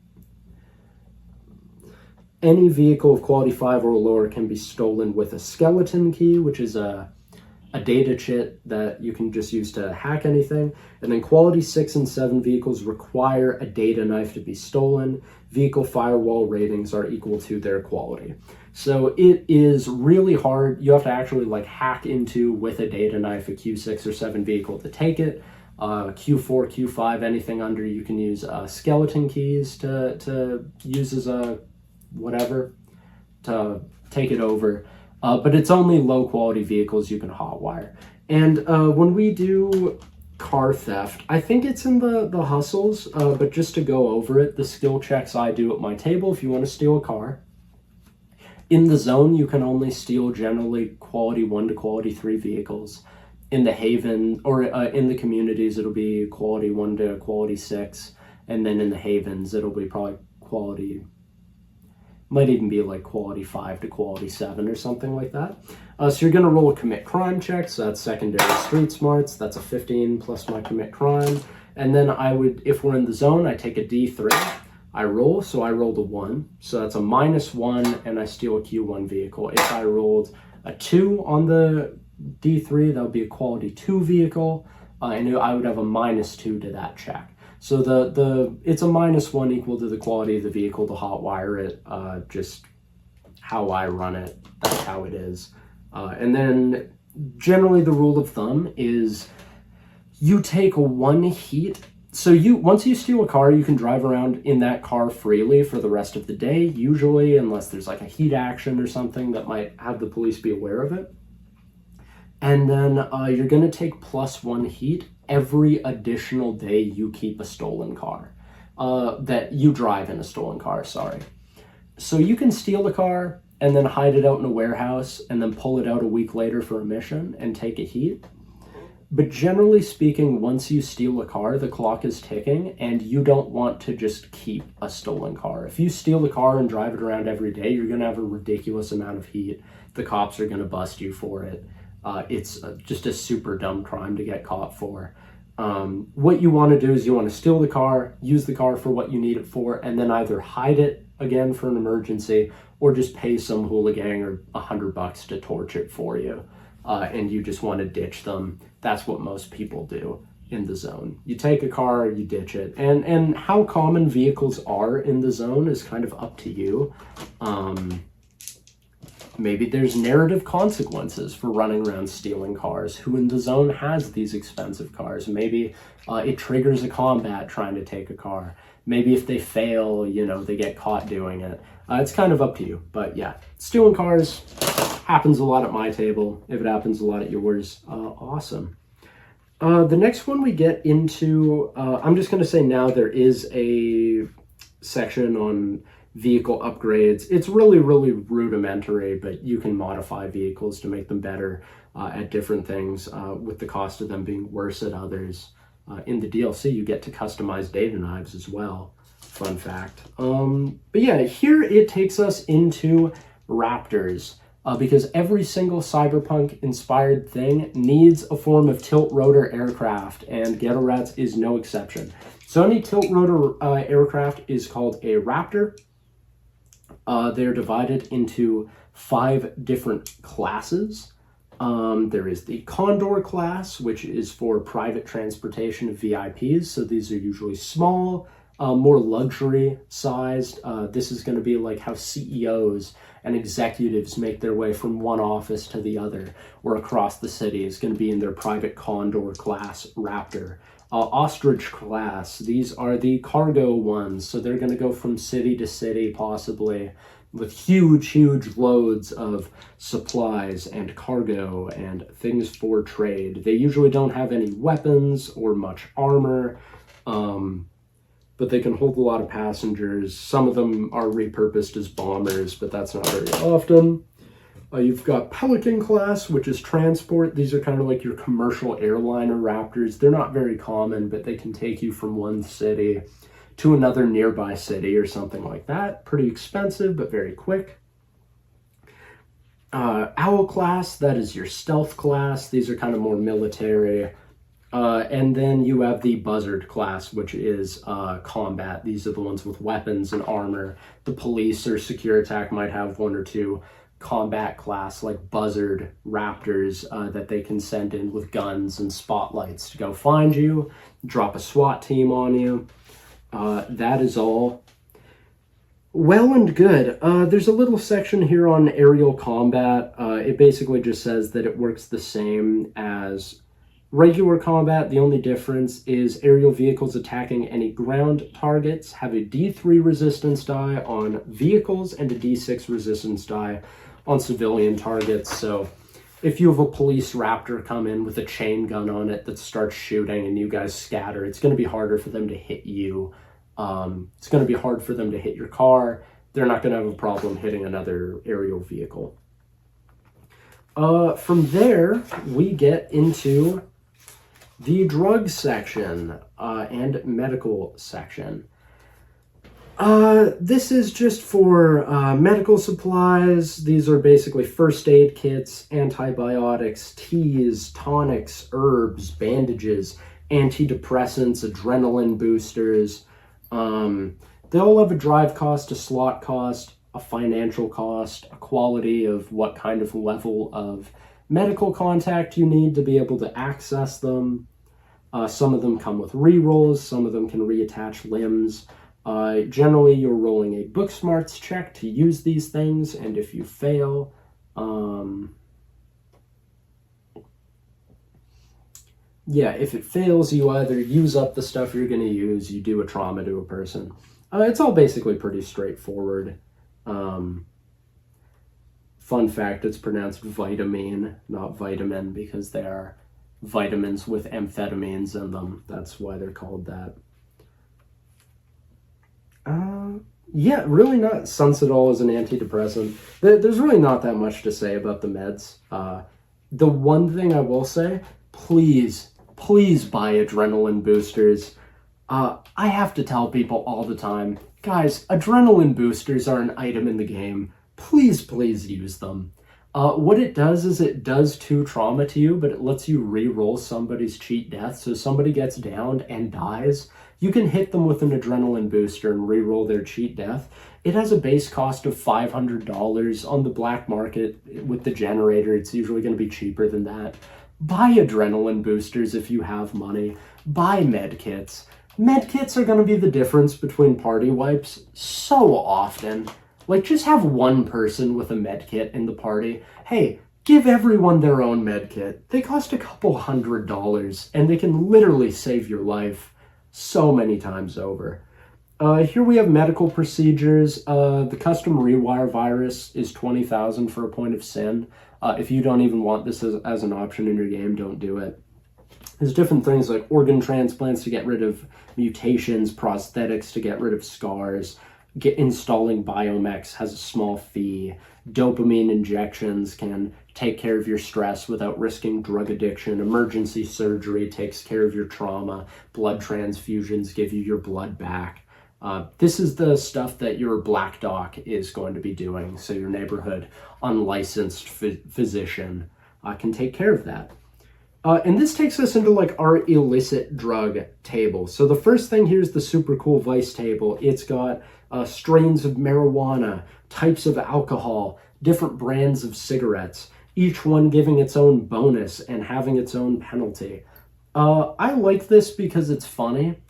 [SPEAKER 1] any vehicle of quality 5 or lower can be stolen with a skeleton key, which is a data chit that you can just use to hack anything. And then quality 6 and 7 vehicles require a data knife to be stolen. Vehicle firewall ratings are equal to their quality. So it is really hard. You have to actually hack into, with a data knife, a Q6 or 7 vehicle to take it. Q4, Q5, anything under, you can use skeleton keys to use as a whatever to take it over, but it's only low quality vehicles you can hotwire. And when we do car theft, I think it's in the hustles, but just to go over it, the skill checks I do at my table, if you want to steal a car, in the zone you can only steal generally quality 1 to quality 3 vehicles. In the haven, or in the communities, it'll be quality 1 to quality 6, and then in the havens it'll be probably quality, might even be quality 5 to quality 7 or something like that. So you're going to roll a commit crime check, so that's secondary street smarts, that's a 15 plus my commit crime. And then I would, if we're in the zone, I take a D3, I roll, so I rolled a 1, so that's a -1, and I steal a Q1 vehicle. If I rolled a 2 on the D3, that would be a quality 2 vehicle. I knew I would have a -2 to that check. So it's a -1 equal to the quality of the vehicle to hotwire it. Just how I run it, that's how it is. And then generally the rule of thumb is you take 1 heat. So once you steal a car, you can drive around in that car freely for the rest of the day, usually, unless there's like a heat action or something that might have the police be aware of it. And then you're going to take +1 heat every additional day you keep a stolen car, that you drive in a stolen car, sorry. So you can steal a car and then hide it out in a warehouse and then pull it out a week later for a mission and take a heat. But generally speaking, once you steal a car, the clock is ticking and you don't want to just keep a stolen car. If you steal a car and drive it around every day, you're going to have a ridiculous amount of heat. The cops are going to bust you for it. It's just a super dumb crime to get caught for. What you want to do is you want to steal the car, use the car for what you need it for, and then either hide it again for an emergency or just pay some hooligan or $100 to torch it for you. And you just want to ditch them. That's what most people do in the zone. You take a car, you ditch it. And how common vehicles are in the zone is kind of up to you. Maybe there's narrative consequences for running around stealing cars. Who in the zone has these expensive cars? Maybe it triggers a combat trying to take a car. Maybe if they fail, they get caught doing it. It's kind of up to you. But yeah, stealing cars happens a lot at my table. If it happens a lot at yours, awesome. The next one we get into, I'm just going to say now there is a section on vehicle upgrades. It's really, really rudimentary, but you can modify vehicles to make them better at different things with the cost of them being worse at others. In the DLC, you get to customize data knives as well. Fun fact. But yeah, here it takes us into Raptors. Because every single cyberpunk-inspired thing needs a form of tilt-rotor aircraft, and GETO RATZ is no exception. So any tilt-rotor aircraft is called a Raptor. They're divided into 5 different classes. There is the Condor class, which is for private transportation of VIPs. So these are usually small, more luxury-sized. This is going to be like how CEOs and executives make their way from one office to the other or across the city. Is going to be in their private Condor class Raptor. Ostrich class, these are the cargo ones, so they're going to go from city to city possibly with huge loads of supplies and cargo and things for trade. They usually don't have any weapons or much armor, but they can hold a lot of passengers. Some of them are repurposed as bombers, but that's not very often. You've got Pelican class, which is transport. These are kind of like your commercial airliner Raptors. They're not very common, but they can take you from one city to another nearby city or something like that. Pretty expensive, but very quick. Owl class, that is your stealth class. These are kind of more military. And then you have the Buzzard class, which is combat. These are the ones with weapons and armor. The police or secure attack might have 1 or 2 combat class like Buzzard Raptors that they can send in with guns and spotlights to go find you, drop a SWAT team on you. That is all well and good. There's a little section here on aerial combat. It basically just says that it works the same as regular combat. The only difference is aerial vehicles attacking any ground targets have a D3 resistance die on vehicles and a D6 resistance die on civilian targets. So if you have a police Raptor come in with a chain gun on it that starts shooting and you guys scatter, it's going to be harder for them to hit you. It's going to be hard for them to hit your car. They're not going to have a problem hitting another aerial vehicle. From there, we get into the drug section and medical section. This is just for medical supplies. These are basically first aid kits, antibiotics, teas, tonics, herbs, bandages, antidepressants, adrenaline boosters. They all have a drive cost, a slot cost. a financial cost, a quality of what kind of level of medical contact you need to be able to access them. Some of them come with re-rolls, some of them can reattach limbs. Generally, you're rolling a book smarts check to use these things, and if you fail, if it fails, you either use up the stuff you're going to use, you do a trauma to a person. It's all basically pretty straightforward. Fun fact, it's pronounced vitamine, not vitamin, because they are vitamins with amphetamines in them. That's why they're called that. Really not. Suncidol is an antidepressant. There's really not that much to say about the meds. The one thing I will say, please buy adrenaline boosters. I have to tell people all the time, guys, adrenaline boosters are an item in the game. Please use them. What it does is it does 2 trauma to you, but it lets you re-roll somebody's cheat death. So somebody gets downed and dies, you can hit them with an adrenaline booster and re-roll their cheat death. It has a base cost of $500 on the black market with the generator. It's usually going to be cheaper than that. Buy adrenaline boosters if you have money. Buy med kits. Med kits are going to be the difference between party wipes so often. Like, just have one person with a med kit in the party. Hey, give everyone their own med kit. They cost a couple $100, and they can literally save your life so many times over. Here we have medical procedures. The custom rewire virus is $20,000 for a point of sin. If you don't even want this as an option in your game, don't do it. There's different things like organ transplants to get rid of mutations, prosthetics to get rid of scars. Installing Biomex has a small fee. Dopamine injections can take care of your stress without risking drug addiction. Emergency surgery takes care of your trauma. Blood transfusions give you your blood back. This is the stuff that your black doc is going to be doing. So your neighborhood unlicensed physician can take care of that. And this takes us into like our illicit drug table. So the first thing here is the super cool vice table. It's got strains of marijuana, types of alcohol, different brands of cigarettes, each one giving its own bonus and having its own penalty. I like this because it's funny.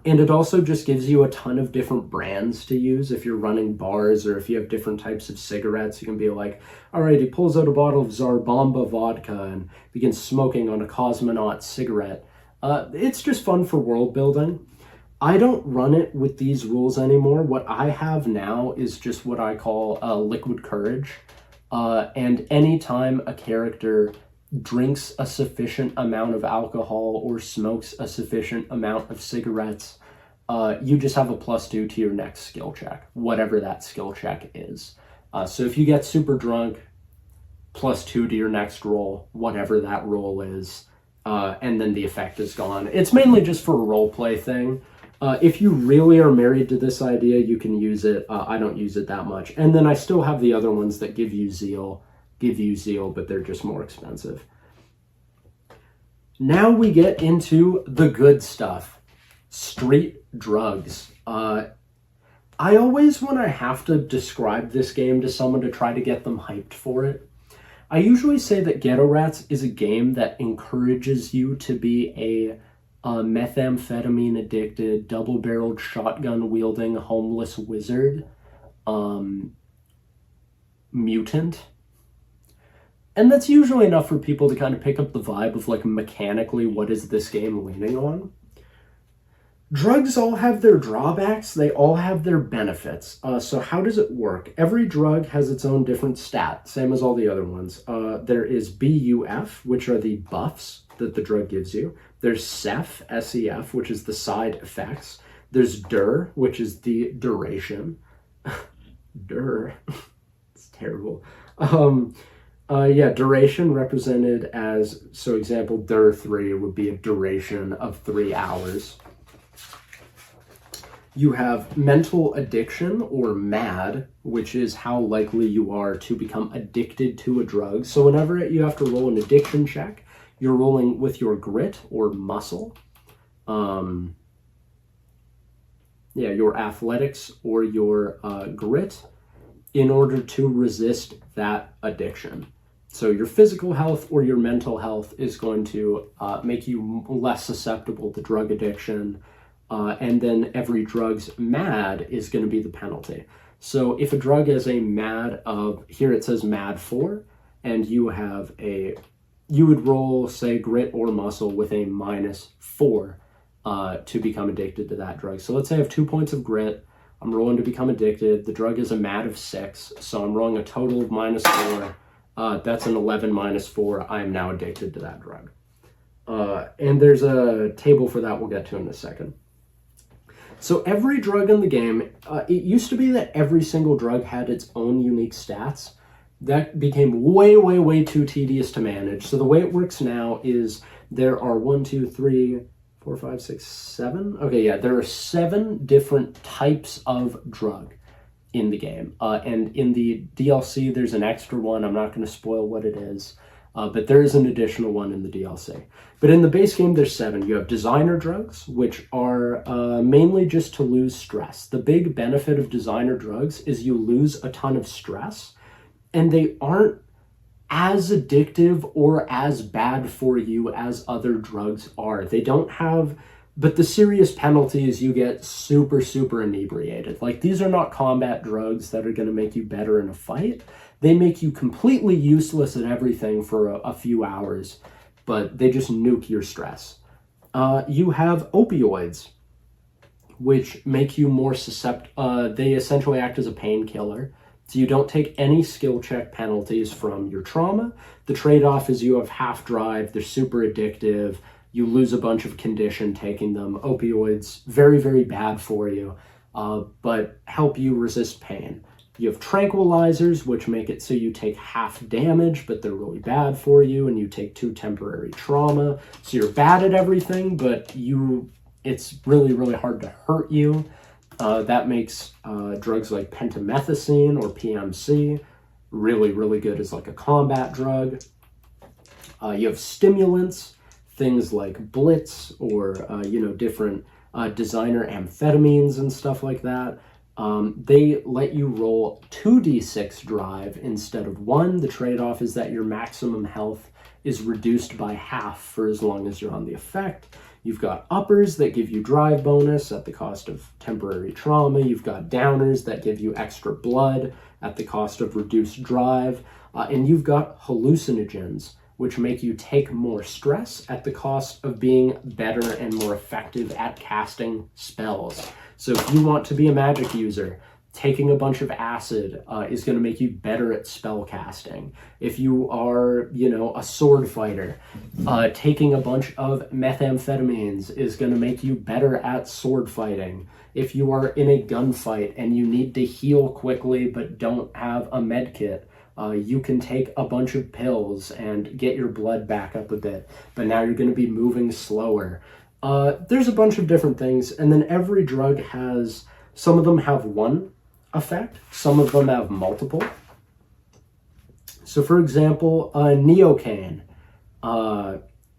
[SPEAKER 1] And it also just gives you a ton of different brands to use. If you're running bars or if you have different types of cigarettes, you can be like, all right, he pulls out a bottle of Zarbamba vodka and begins smoking on a cosmonaut cigarette. It's just fun for world building. I don't run it with these rules anymore. What I have now is just what I call liquid courage. And anytime a character drinks a sufficient amount of alcohol or smokes a sufficient amount of cigarettes, you just have a +2 to your next skill check, whatever that skill check is. So if you get super drunk, +2 to your next roll, whatever that roll is, and then the effect is gone. It's mainly just for a roleplay thing. If you really are married to this idea, you can use it. I don't use it that much. And then I still have the other ones that give you zeal, but they're just more expensive. Now we get into the good stuff. Street drugs. I always, when I have to describe this game to someone to try to get them hyped for it, I usually say that Ghetto Rats is a game that encourages you to be a methamphetamine addicted, double-barreled shotgun wielding homeless wizard mutant. And that's usually enough for people to kind of pick up the vibe of like mechanically what is this game leaning on. Drugs all have their drawbacks, they all have their benefits. So how does it work? Every drug has its own different stat, same as all the other ones. There is BUF, which are the buffs that the drug gives you. There's SEF, SEF, which is the side effects. There's DUR, which is the duration. DUR, it's terrible. Duration represented as, so example, DUR 3 would be a duration of 3 hours. You have mental addiction, or MAD, which is how likely you are to become addicted to a drug. So whenever you have to roll an addiction check, you're rolling with your grit or muscle. your athletics or your grit in order to resist that addiction. So your physical health or your mental health is going to make you less susceptible to drug addiction. And then every drug's MAD is going to be the penalty. So if a drug has a MAD of, here it says MAD 4, and you would roll, say, grit or muscle with a -4 to become addicted to that drug. So let's say I have 2 points of grit. I'm rolling to become addicted. The drug is a MAD of 6, so I'm rolling a total of -4. That's an 11 -4. I am now addicted to that drug. And there's a table for that we'll get to in a second. So every drug in the game, it used to be that every single drug had its own unique stats. That became way, way, way too tedious to manage. So the way it works now is there are 1, 2, 3, 4, 5, 6, 7. Okay, yeah, there are 7 different types of drug in the game. And in the DLC, there's an extra one. I'm not going to spoil what it is, but there is an additional one in the DLC. But in the base game, there's 7. You have designer drugs, which are mainly just to lose stress. The big benefit of designer drugs is you lose a ton of stress, and they aren't as addictive or as bad for you as other drugs are. They don't have, but the serious penalty is you get super, super inebriated. Like, these are not combat drugs that are going to make you better in a fight. They make you completely useless at everything for a few hours, but they just nuke your stress. You have opioids, which make you more susceptible. They essentially act as a painkiller. So you don't take any skill check penalties from your trauma. The trade-off is you have half drive, they're super addictive, you lose a bunch of condition taking them. Opioids, very, very bad for you, but help you resist pain. You have tranquilizers, which make it so you take half damage, but they're really bad for you, and you take 2 temporary trauma. So you're bad at everything, but it's really, really hard to hurt you. That makes drugs like pentamethasine or PMC really, really good as like a combat drug. You have stimulants, things like Blitz or, different designer amphetamines and stuff like that. They let you roll 2d6 drive instead of 1. The trade-off is that your maximum health is reduced by half for as long as you're on the effect. You've got uppers that give you drive bonus at the cost of temporary trauma. You've got downers that give you extra blood at the cost of reduced drive. And you've got hallucinogens, which make you take more stress at the cost of being better and more effective at casting spells. So if you want to be a magic user, taking a bunch of acid is going to make you better at spell casting. If you are, a sword fighter, taking a bunch of methamphetamines is going to make you better at sword fighting. If you are in a gunfight and you need to heal quickly but don't have a med kit, you can take a bunch of pills and get your blood back up a bit, but now you're going to be moving slower. There's a bunch of different things, and then every drug has, some of them have one effect, some of them have multiple. So for example, neocaine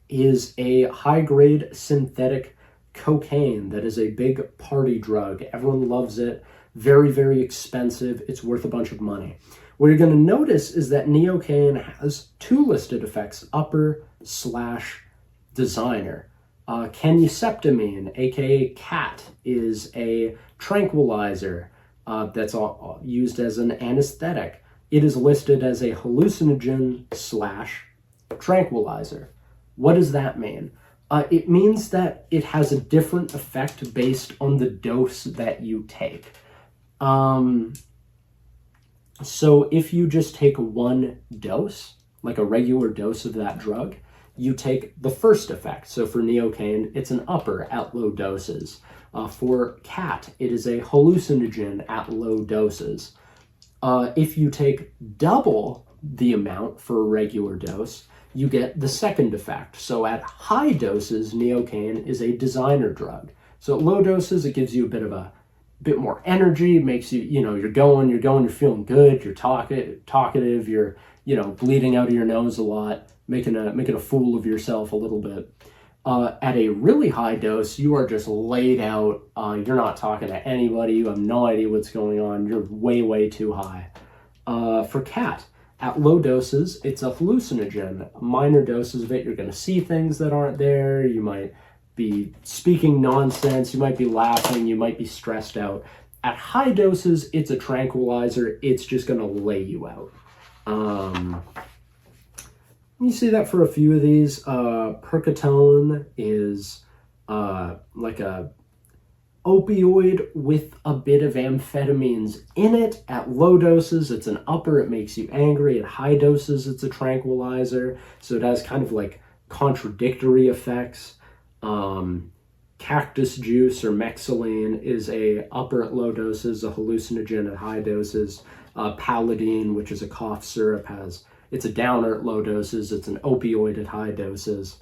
[SPEAKER 1] is a high-grade synthetic cocaine that is a big party drug. Everyone loves it. Very, very expensive. It's worth a bunch of money. What you're going to notice is that neocaine has 2 listed effects, upper/designer. Kenyceptamine, aka CAT, is a tranquilizer that's used as an anesthetic. It is listed as a hallucinogen/tranquilizer. What does that mean? It means that it has a different effect based on the dose that you take. So if you just take 1 dose, like a regular dose of that drug, you take the first effect. So for neocaine, it's an upper at low doses. For CAT, it is a hallucinogen at low doses. If you take double the amount for a regular dose, you get the second effect. So at high doses, neocaine is a designer drug. So at low doses, it gives you a bit more energy, makes you, you're going, you're feeling good, you're talkative, you're, bleeding out of your nose a lot, making a fool of yourself a little bit. At a really high dose, you are just laid out. You're not talking to anybody. You have no idea what's going on. You're way, way too high. For cat, at low doses, it's a hallucinogen. Minor doses of it, you're going to see things that aren't there. You might be speaking nonsense. You might be laughing. You might be stressed out. At high doses, it's a tranquilizer. It's just going to lay you out. You see that for a few of these. Percotone is like a opioid with a bit of amphetamines in it. At low doses, it's an upper. It makes you angry. At high doses, it's a tranquilizer. So it has kind of like contradictory effects. Cactus juice or mexylene is a upper at low doses, a hallucinogen at high doses. Paladine, which is a cough syrup, it's a downer at low doses. It's an opioid at high doses.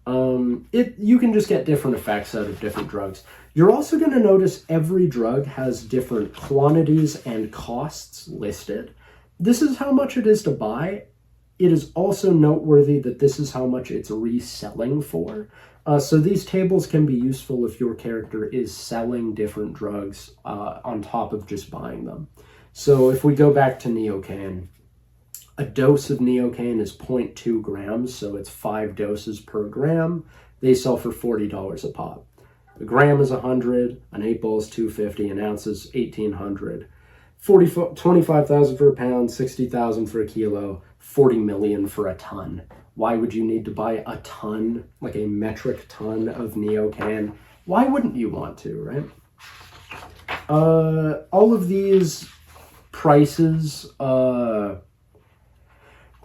[SPEAKER 1] You can just get different effects out of different drugs. You're also going to notice every drug has different quantities and costs listed. This is how much it is to buy. It is also noteworthy that this is how much it's reselling for. So these tables can be useful if your character is selling different drugs on top of just buying them. So if we go back to Neocaine, a dose of Neocaine is 0.2 grams, so it's 5 doses per gram. They sell for $40 a pop. A gram is 100, an 8 ball is 250, an ounce is 1,800. 25,000 for a pound, 60,000 for a kilo, 40 million for a ton. Why would you need to buy a ton, like a metric ton of Neocaine? Why wouldn't you want to, right? All of these prices are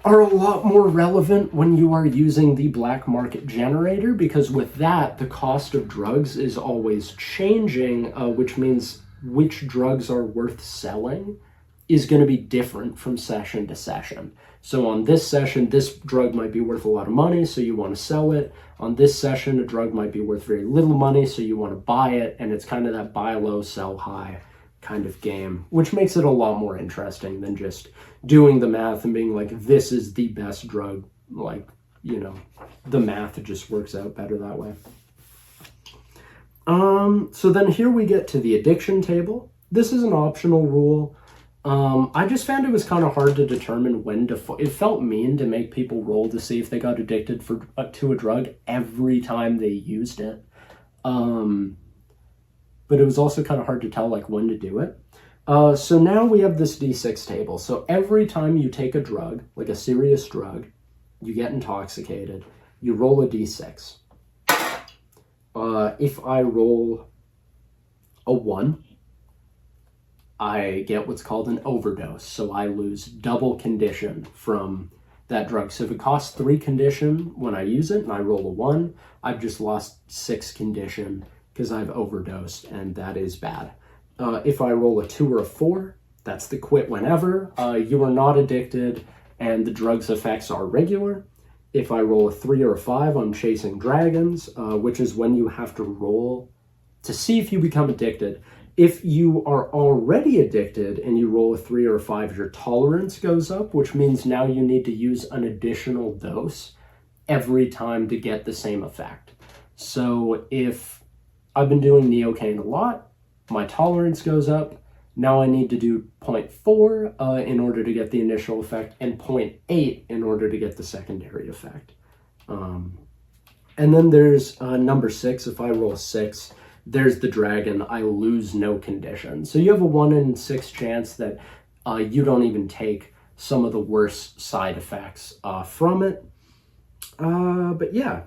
[SPEAKER 1] a lot more relevant when you are using the black market generator, because with that, the cost of drugs is always changing, which means which drugs are worth selling is going to be different from session to session. So on this session, this drug might be worth a lot of money, so you want to sell it. On this session, a drug might be worth very little money, so you want to buy it, and it's kind of that buy low, sell high kind of game, which makes it a lot more interesting than just doing the math and being like, this is the best drug. Like, you know, the math just works out better that way. So then here we get to the addiction table. This is an optional rule. I just found it was kind of hard to determine when to... It felt mean to make people roll to see if they got addicted to a drug every time they used it. But it was also kind of hard to tell like when to do it. So now we have this D6 table. So every time you take a drug, like a serious drug, you get intoxicated, you roll a D6. If I roll a 1, I get what's called an overdose. So I lose double condition from that drug. So if it costs 3 condition when I use it and I roll a 1, I've just lost 6 condition because I've overdosed, and that is bad. If I roll a 2 or a 4, that's the quit whenever. You are not addicted, and the drug's effects are regular. If I roll a 3 or a 5, I'm chasing dragons, which is when you have to roll to see if you become addicted. If you are already addicted and you roll a 3 or a 5, your tolerance goes up, which means now you need to use an additional dose every time to get the same effect. So if I've been doing Neocaine a lot, my tolerance goes up. Now I need to do 0.4 in order to get the initial effect, and 0.8 in order to get the secondary effect. And then there's number 6. If I roll 6, there's the dragon. I lose no condition. So you have a 1 in 6 chance that you don't even take some of the worst side effects from it. But yeah,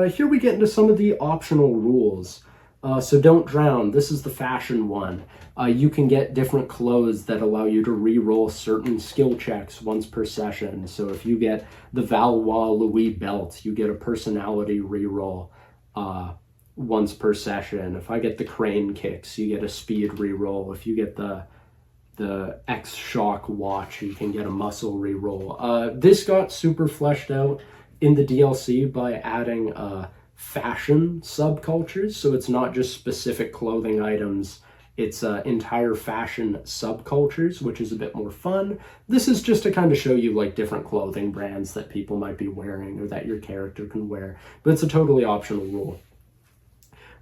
[SPEAKER 1] here we get into some of the optional rules. So don't drown. This is the fashion one. You can get different clothes that allow you to re-roll certain skill checks once per session. So if you get the Valois Louis belt, you get a personality re-roll once per session. If I get the crane kicks, you get a speed re-roll. If you get the X-Shock watch, you can get a muscle re-roll. This got super fleshed out in the DLC by adding fashion subcultures, so it's not just specific clothing items its entire fashion subcultures, which is a bit more fun. This is just to kind of show you like different clothing brands that people might be wearing or that your character can wear, but it's a totally optional rule.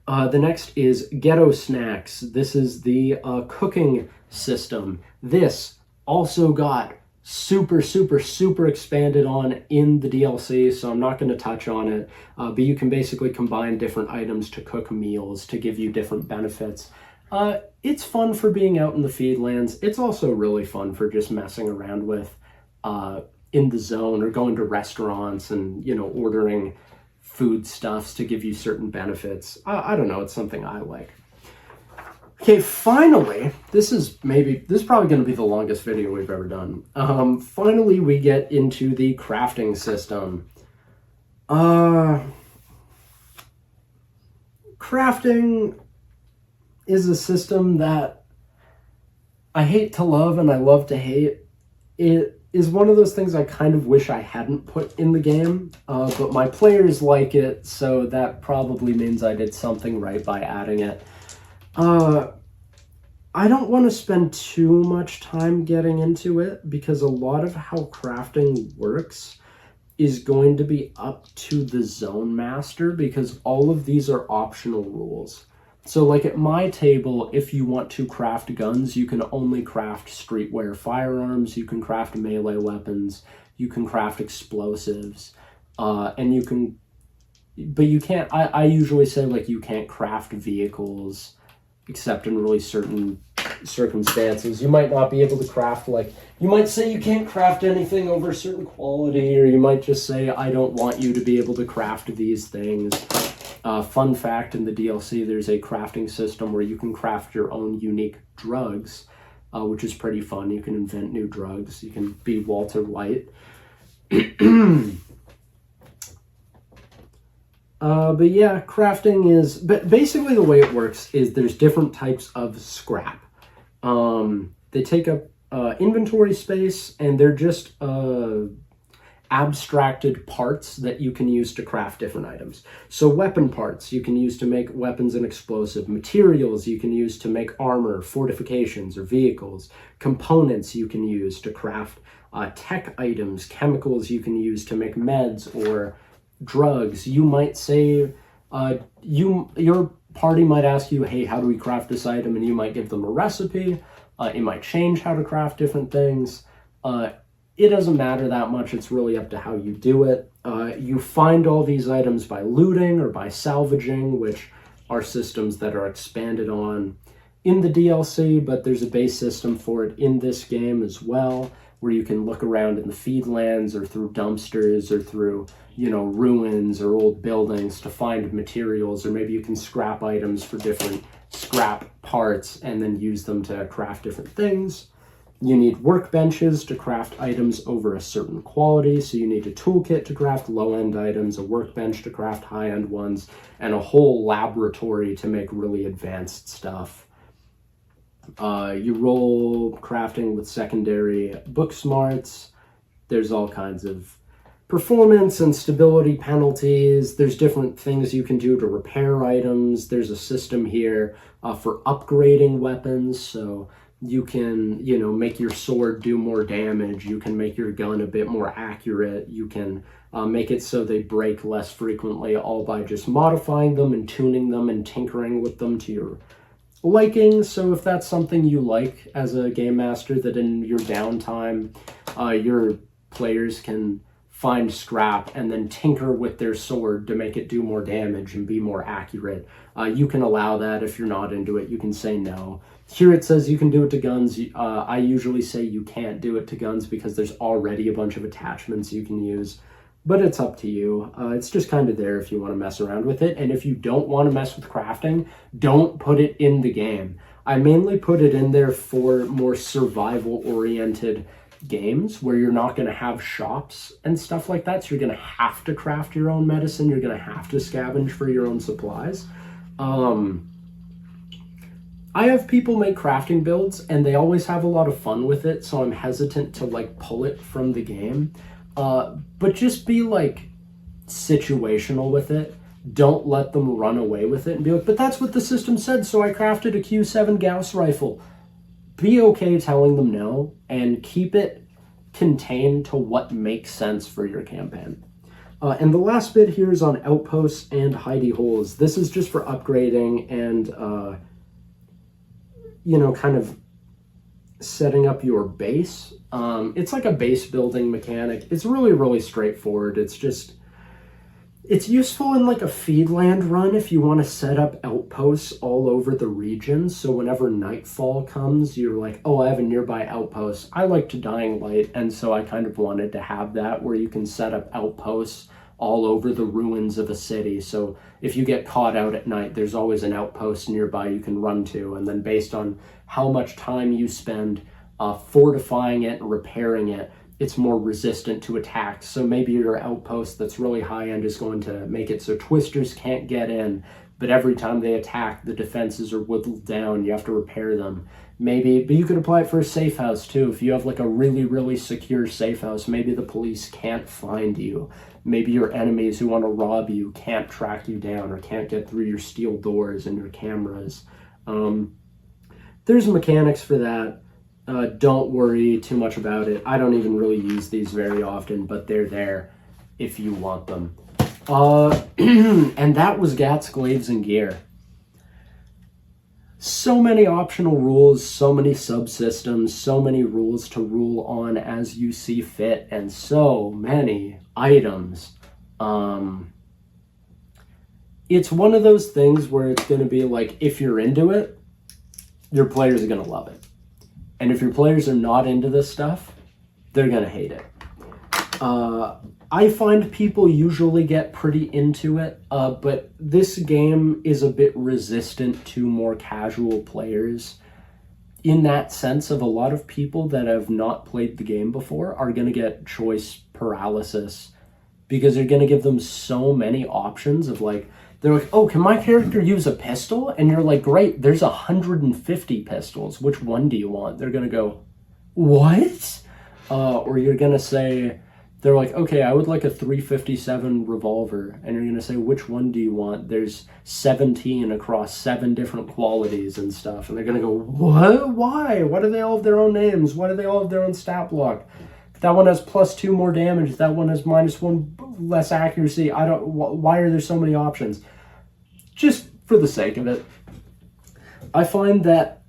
[SPEAKER 1] The next is GETO snacks. This is the cooking system. This also got super expanded on in the DLC, so I'm not going to touch on it, but you can basically combine different items to cook meals to give you different benefits. It's fun for being out in the feedlands. It's also really fun for just messing around with in the zone, or going to restaurants and, you know, ordering foodstuffs to give you certain benefits. I don't know, it's something I like. Okay, finally, this is probably going to be the longest video we've ever done. Finally, we get into the crafting system. Crafting is a system that I hate to love and I love to hate. It is one of those things I kind of wish I hadn't put in the game, but my players like it, so that probably means I did something right by adding it. I don't want to spend too much time getting into it, because a lot of how crafting works is going to be up to the zone master, because all of these are optional rules. So like at my table, if you want to craft guns, you can only craft streetwear firearms, you can craft melee weapons, you can craft explosives, and you can, but you can't, I usually say like you can't craft vehicles except in really certain circumstances. You might not be able to craft, like, you might say you can't craft anything over a certain quality, or you might just say, I don't want you to be able to craft these things. Fun fact, in the DLC, there's a crafting system where you can craft your own unique drugs, which is pretty fun. You can invent new drugs. You can be Walter White. But yeah, crafting is, but basically the way it works is there's different types of scrap. They take up inventory space, and they're just abstracted parts that you can use to craft different items. So weapon parts you can use to make weapons and explosive. Materials you can use to make armor, fortifications, or vehicles. Components you can use to craft tech items. Chemicals you can use to make meds or drugs. You might say, your party might ask you, hey, how do we craft this item? And you might give them a recipe. It might change how to craft different things. It doesn't matter that much. It's really up to how you do it. You find all these items by looting or by salvaging, which are systems that are expanded on in the DLC, but there's a base system for it in this game as well, where you can look around in the feedlands or through dumpsters or through, you know, ruins or old buildings to find materials, or maybe you can scrap items for different scrap parts and then use them to craft different things. You need workbenches to craft items over a certain quality, so you need a toolkit to craft low-end items, a workbench to craft high-end ones, and a whole laboratory to make really advanced stuff. You roll crafting with secondary book smarts. There's all kinds of performance and stability penalties. There's different things you can do to repair items. There's a system here for upgrading weapons, so you can, you know, make your sword do more damage. You can make your gun a bit more accurate. You can make it so they break less frequently, all by just modifying them and tuning them and tinkering with them to your liking. So if that's something you like as a game master, that in your downtime, your players can find scrap and then tinker with their sword to make it do more damage and be more accurate, you can allow that. If you're not into it, you can say no. Here it says you can do it to guns. I usually say you can't do it to guns because there's already a bunch of attachments you can use, but it's up to you. It's just kind of there if you want to mess around with it. And if you don't want to mess with crafting, don't put it in the game. I mainly put it in there for more survival-oriented games where you're not going to have shops and stuff like that, so you're going to have to craft your own medicine. You're going to have to scavenge for your own supplies. I have people make crafting builds and they always have a lot of fun with it, so I'm hesitant to like pull it from the game. But just be like situational with it. Don't let them run away with it and be like, but that's what the system said, so I crafted a Q7 Gauss rifle. Be okay telling them no, and keep it contained to what makes sense for your campaign. And the last bit here is on outposts and hidey holes. This is just for upgrading and, you know, kind of setting up your base. It's like a base building mechanic. It's really, really straightforward. It's just, it's useful in like a feedland run if you want to set up outposts all over the region. So whenever nightfall comes, you're like, oh, I have a nearby outpost. I like to Dying Light, and so I kind of wanted to have that where you can set up outposts all over the ruins of a city. So if you get caught out at night, there's always an outpost nearby you can run to. And then based on how much time you spend fortifying it and repairing it, it's more resistant to attacks. So maybe your outpost that's really high end is going to make it so twisters can't get in, but every time they attack, the defenses are whittled down. You have to repair them. Maybe, but you could apply it for a safe house too. If you have like a really, really secure safe house, maybe the police can't find you. Maybe your enemies who want to rob you can't track you down or can't get through your steel doors and your cameras. There's mechanics for that. Don't worry too much about it. I don't even really use these very often, but they're there if you want them. And that was Gats Glaives Gear. So many optional rules, so many subsystems, so many rules to rule on as you see fit, and so many items. It's one of those things where it's going to be like, if you're into it, your players are going to love it. And if your players are not into this stuff, they're going to hate it. I find people usually get pretty into it, but this game is a bit resistant to more casual players. In that sense of a lot of people that have not played the game before are going to get choice paralysis because you're going to give them so many options of like, they're like, oh, can my character use a pistol? And you're like, great, there's 150 pistols. Which one do you want? They're going to go, what? Or you're going to say, they're like, okay, I would like a 357 revolver. And you're going to say, which one do you want? There's 17 across 7 different qualities and stuff. And they're going to go, what? Why? Why do they all have their own names? Why do they all have their own stat block? That one has +2 more damage. That one has -1 less accuracy. Why are there so many options? Just for the sake of it. I find that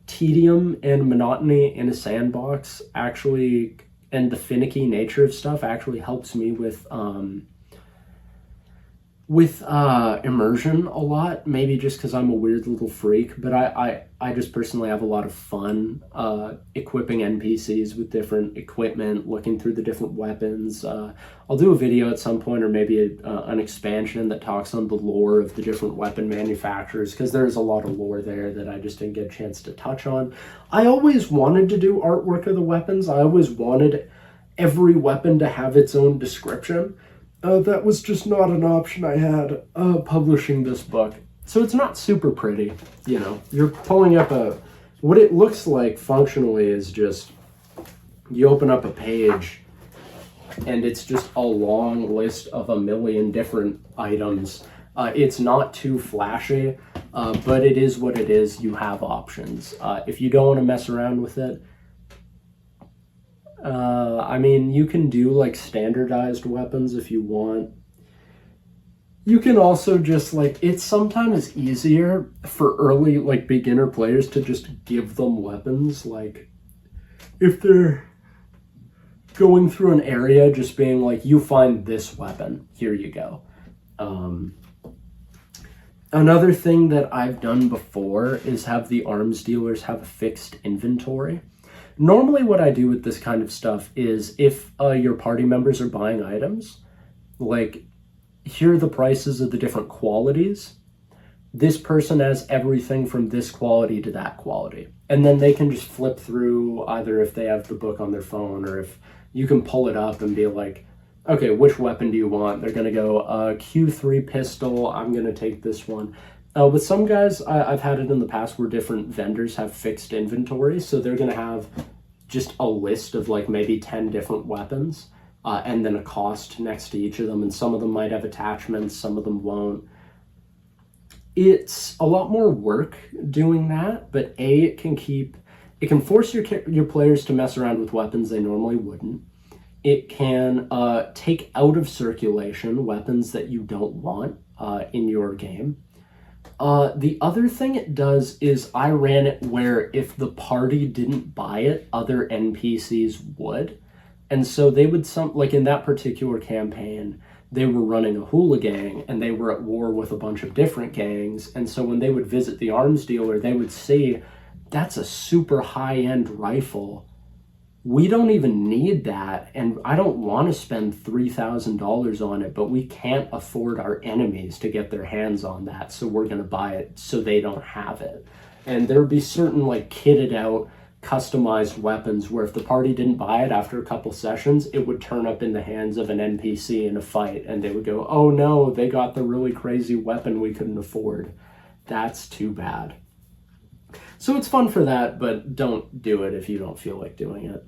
[SPEAKER 1] tedium and monotony in a sandbox actually, and the finicky nature of stuff actually helps me with immersion a lot. Maybe just because I'm a weird little freak, but I just personally have a lot of fun equipping NPCs with different equipment, looking through the different weapons. I'll do a video at some point, or maybe an expansion that talks on the lore of the different weapon manufacturers, because there's a lot of lore there that I just didn't get a chance to touch on. I always wanted to do artwork of the weapons. I always wanted every weapon to have its own description. That was just not an option I had publishing this book. So it's not super pretty, you know. You're pulling up what it looks like functionally is just, you open up a page and it's just a long list of a million different items. It's not too flashy, but it is what it is. You have options. If you don't want to mess around with it, I mean, you can do like standardized weapons if you want. You can also just like, it's sometimes easier for early like beginner players to just give them weapons. Like if they're going through an area, just being like, you find this weapon, here you go. Another thing that I've done before is have the arms dealers have a fixed inventory. Normally what I do with this kind of stuff is if your party members are buying items, like here are the prices of the different qualities. This person has everything from this quality to that quality. And then they can just flip through either if they have the book on their phone or if you can pull it up and be like, okay, which weapon do you want? They're going to go Q3 pistol. I'm going to take this one. With some guys, I've had it in the past where different vendors have fixed inventories, so they're going to have just a list of like maybe 10 different weapons. and then a cost next to each of them, and some of them might have attachments, some of them won't. It's a lot more work doing that, but it can force your players to mess around with weapons they normally wouldn't. It can take out of circulation weapons that you don't want in your game. The other thing it does is I ran it where if the party didn't buy it, other NPCs would. And so they would, like in that particular campaign, they were running a hula gang and they were at war with a bunch of different gangs. And so when they would visit the arms dealer, they would see, that's a super high-end rifle. We don't even need that, and I don't want to spend $3,000 on it, but we can't afford our enemies to get their hands on that, so we're going to buy it so they don't have it. And there would be certain like kitted out, customized weapons where if the party didn't buy it after a couple sessions, it would turn up in the hands of an NPC in a fight, and they would go, oh no, they got the really crazy weapon we couldn't afford. That's too bad. So it's fun for that, but don't do it if you don't feel like doing it.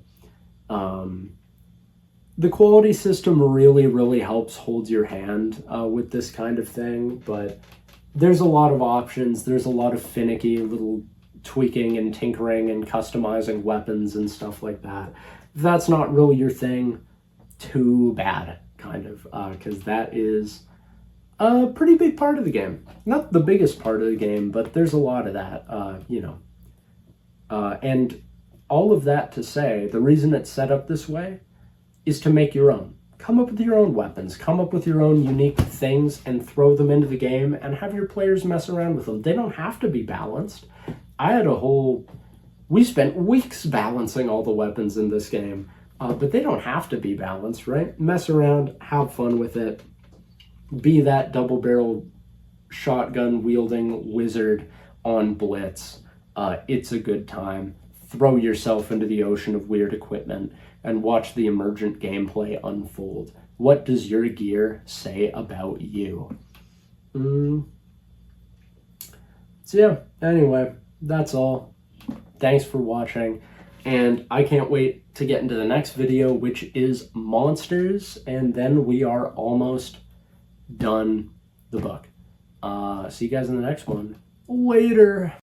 [SPEAKER 1] The quality system really, really helps hold your hand with this kind of thing, but there's a lot of options. There's a lot of finicky little tweaking and tinkering and customizing weapons and stuff like that. If that's not really your thing, too bad, kind of, because that is a pretty big part of the game. Not the biggest part of the game, but there's a lot of that, and all of that to say, the reason it's set up this way is to make your own. Come up with your own weapons, come up with your own unique things and throw them into the game and have your players mess around with them. They don't have to be balanced. We spent weeks balancing all the weapons in this game, but they don't have to be balanced, right? Mess around, have fun with it. Be that double-barrel shotgun wielding wizard on Blitz. It's a good time. Throw yourself into the ocean of weird equipment and watch the emergent gameplay unfold. What does your gear say about you? So yeah, anyway, that's all. Thanks for watching, and I can't wait to get into the next video, which is monsters, and then we are almost done the book. See you guys in the next one. Later.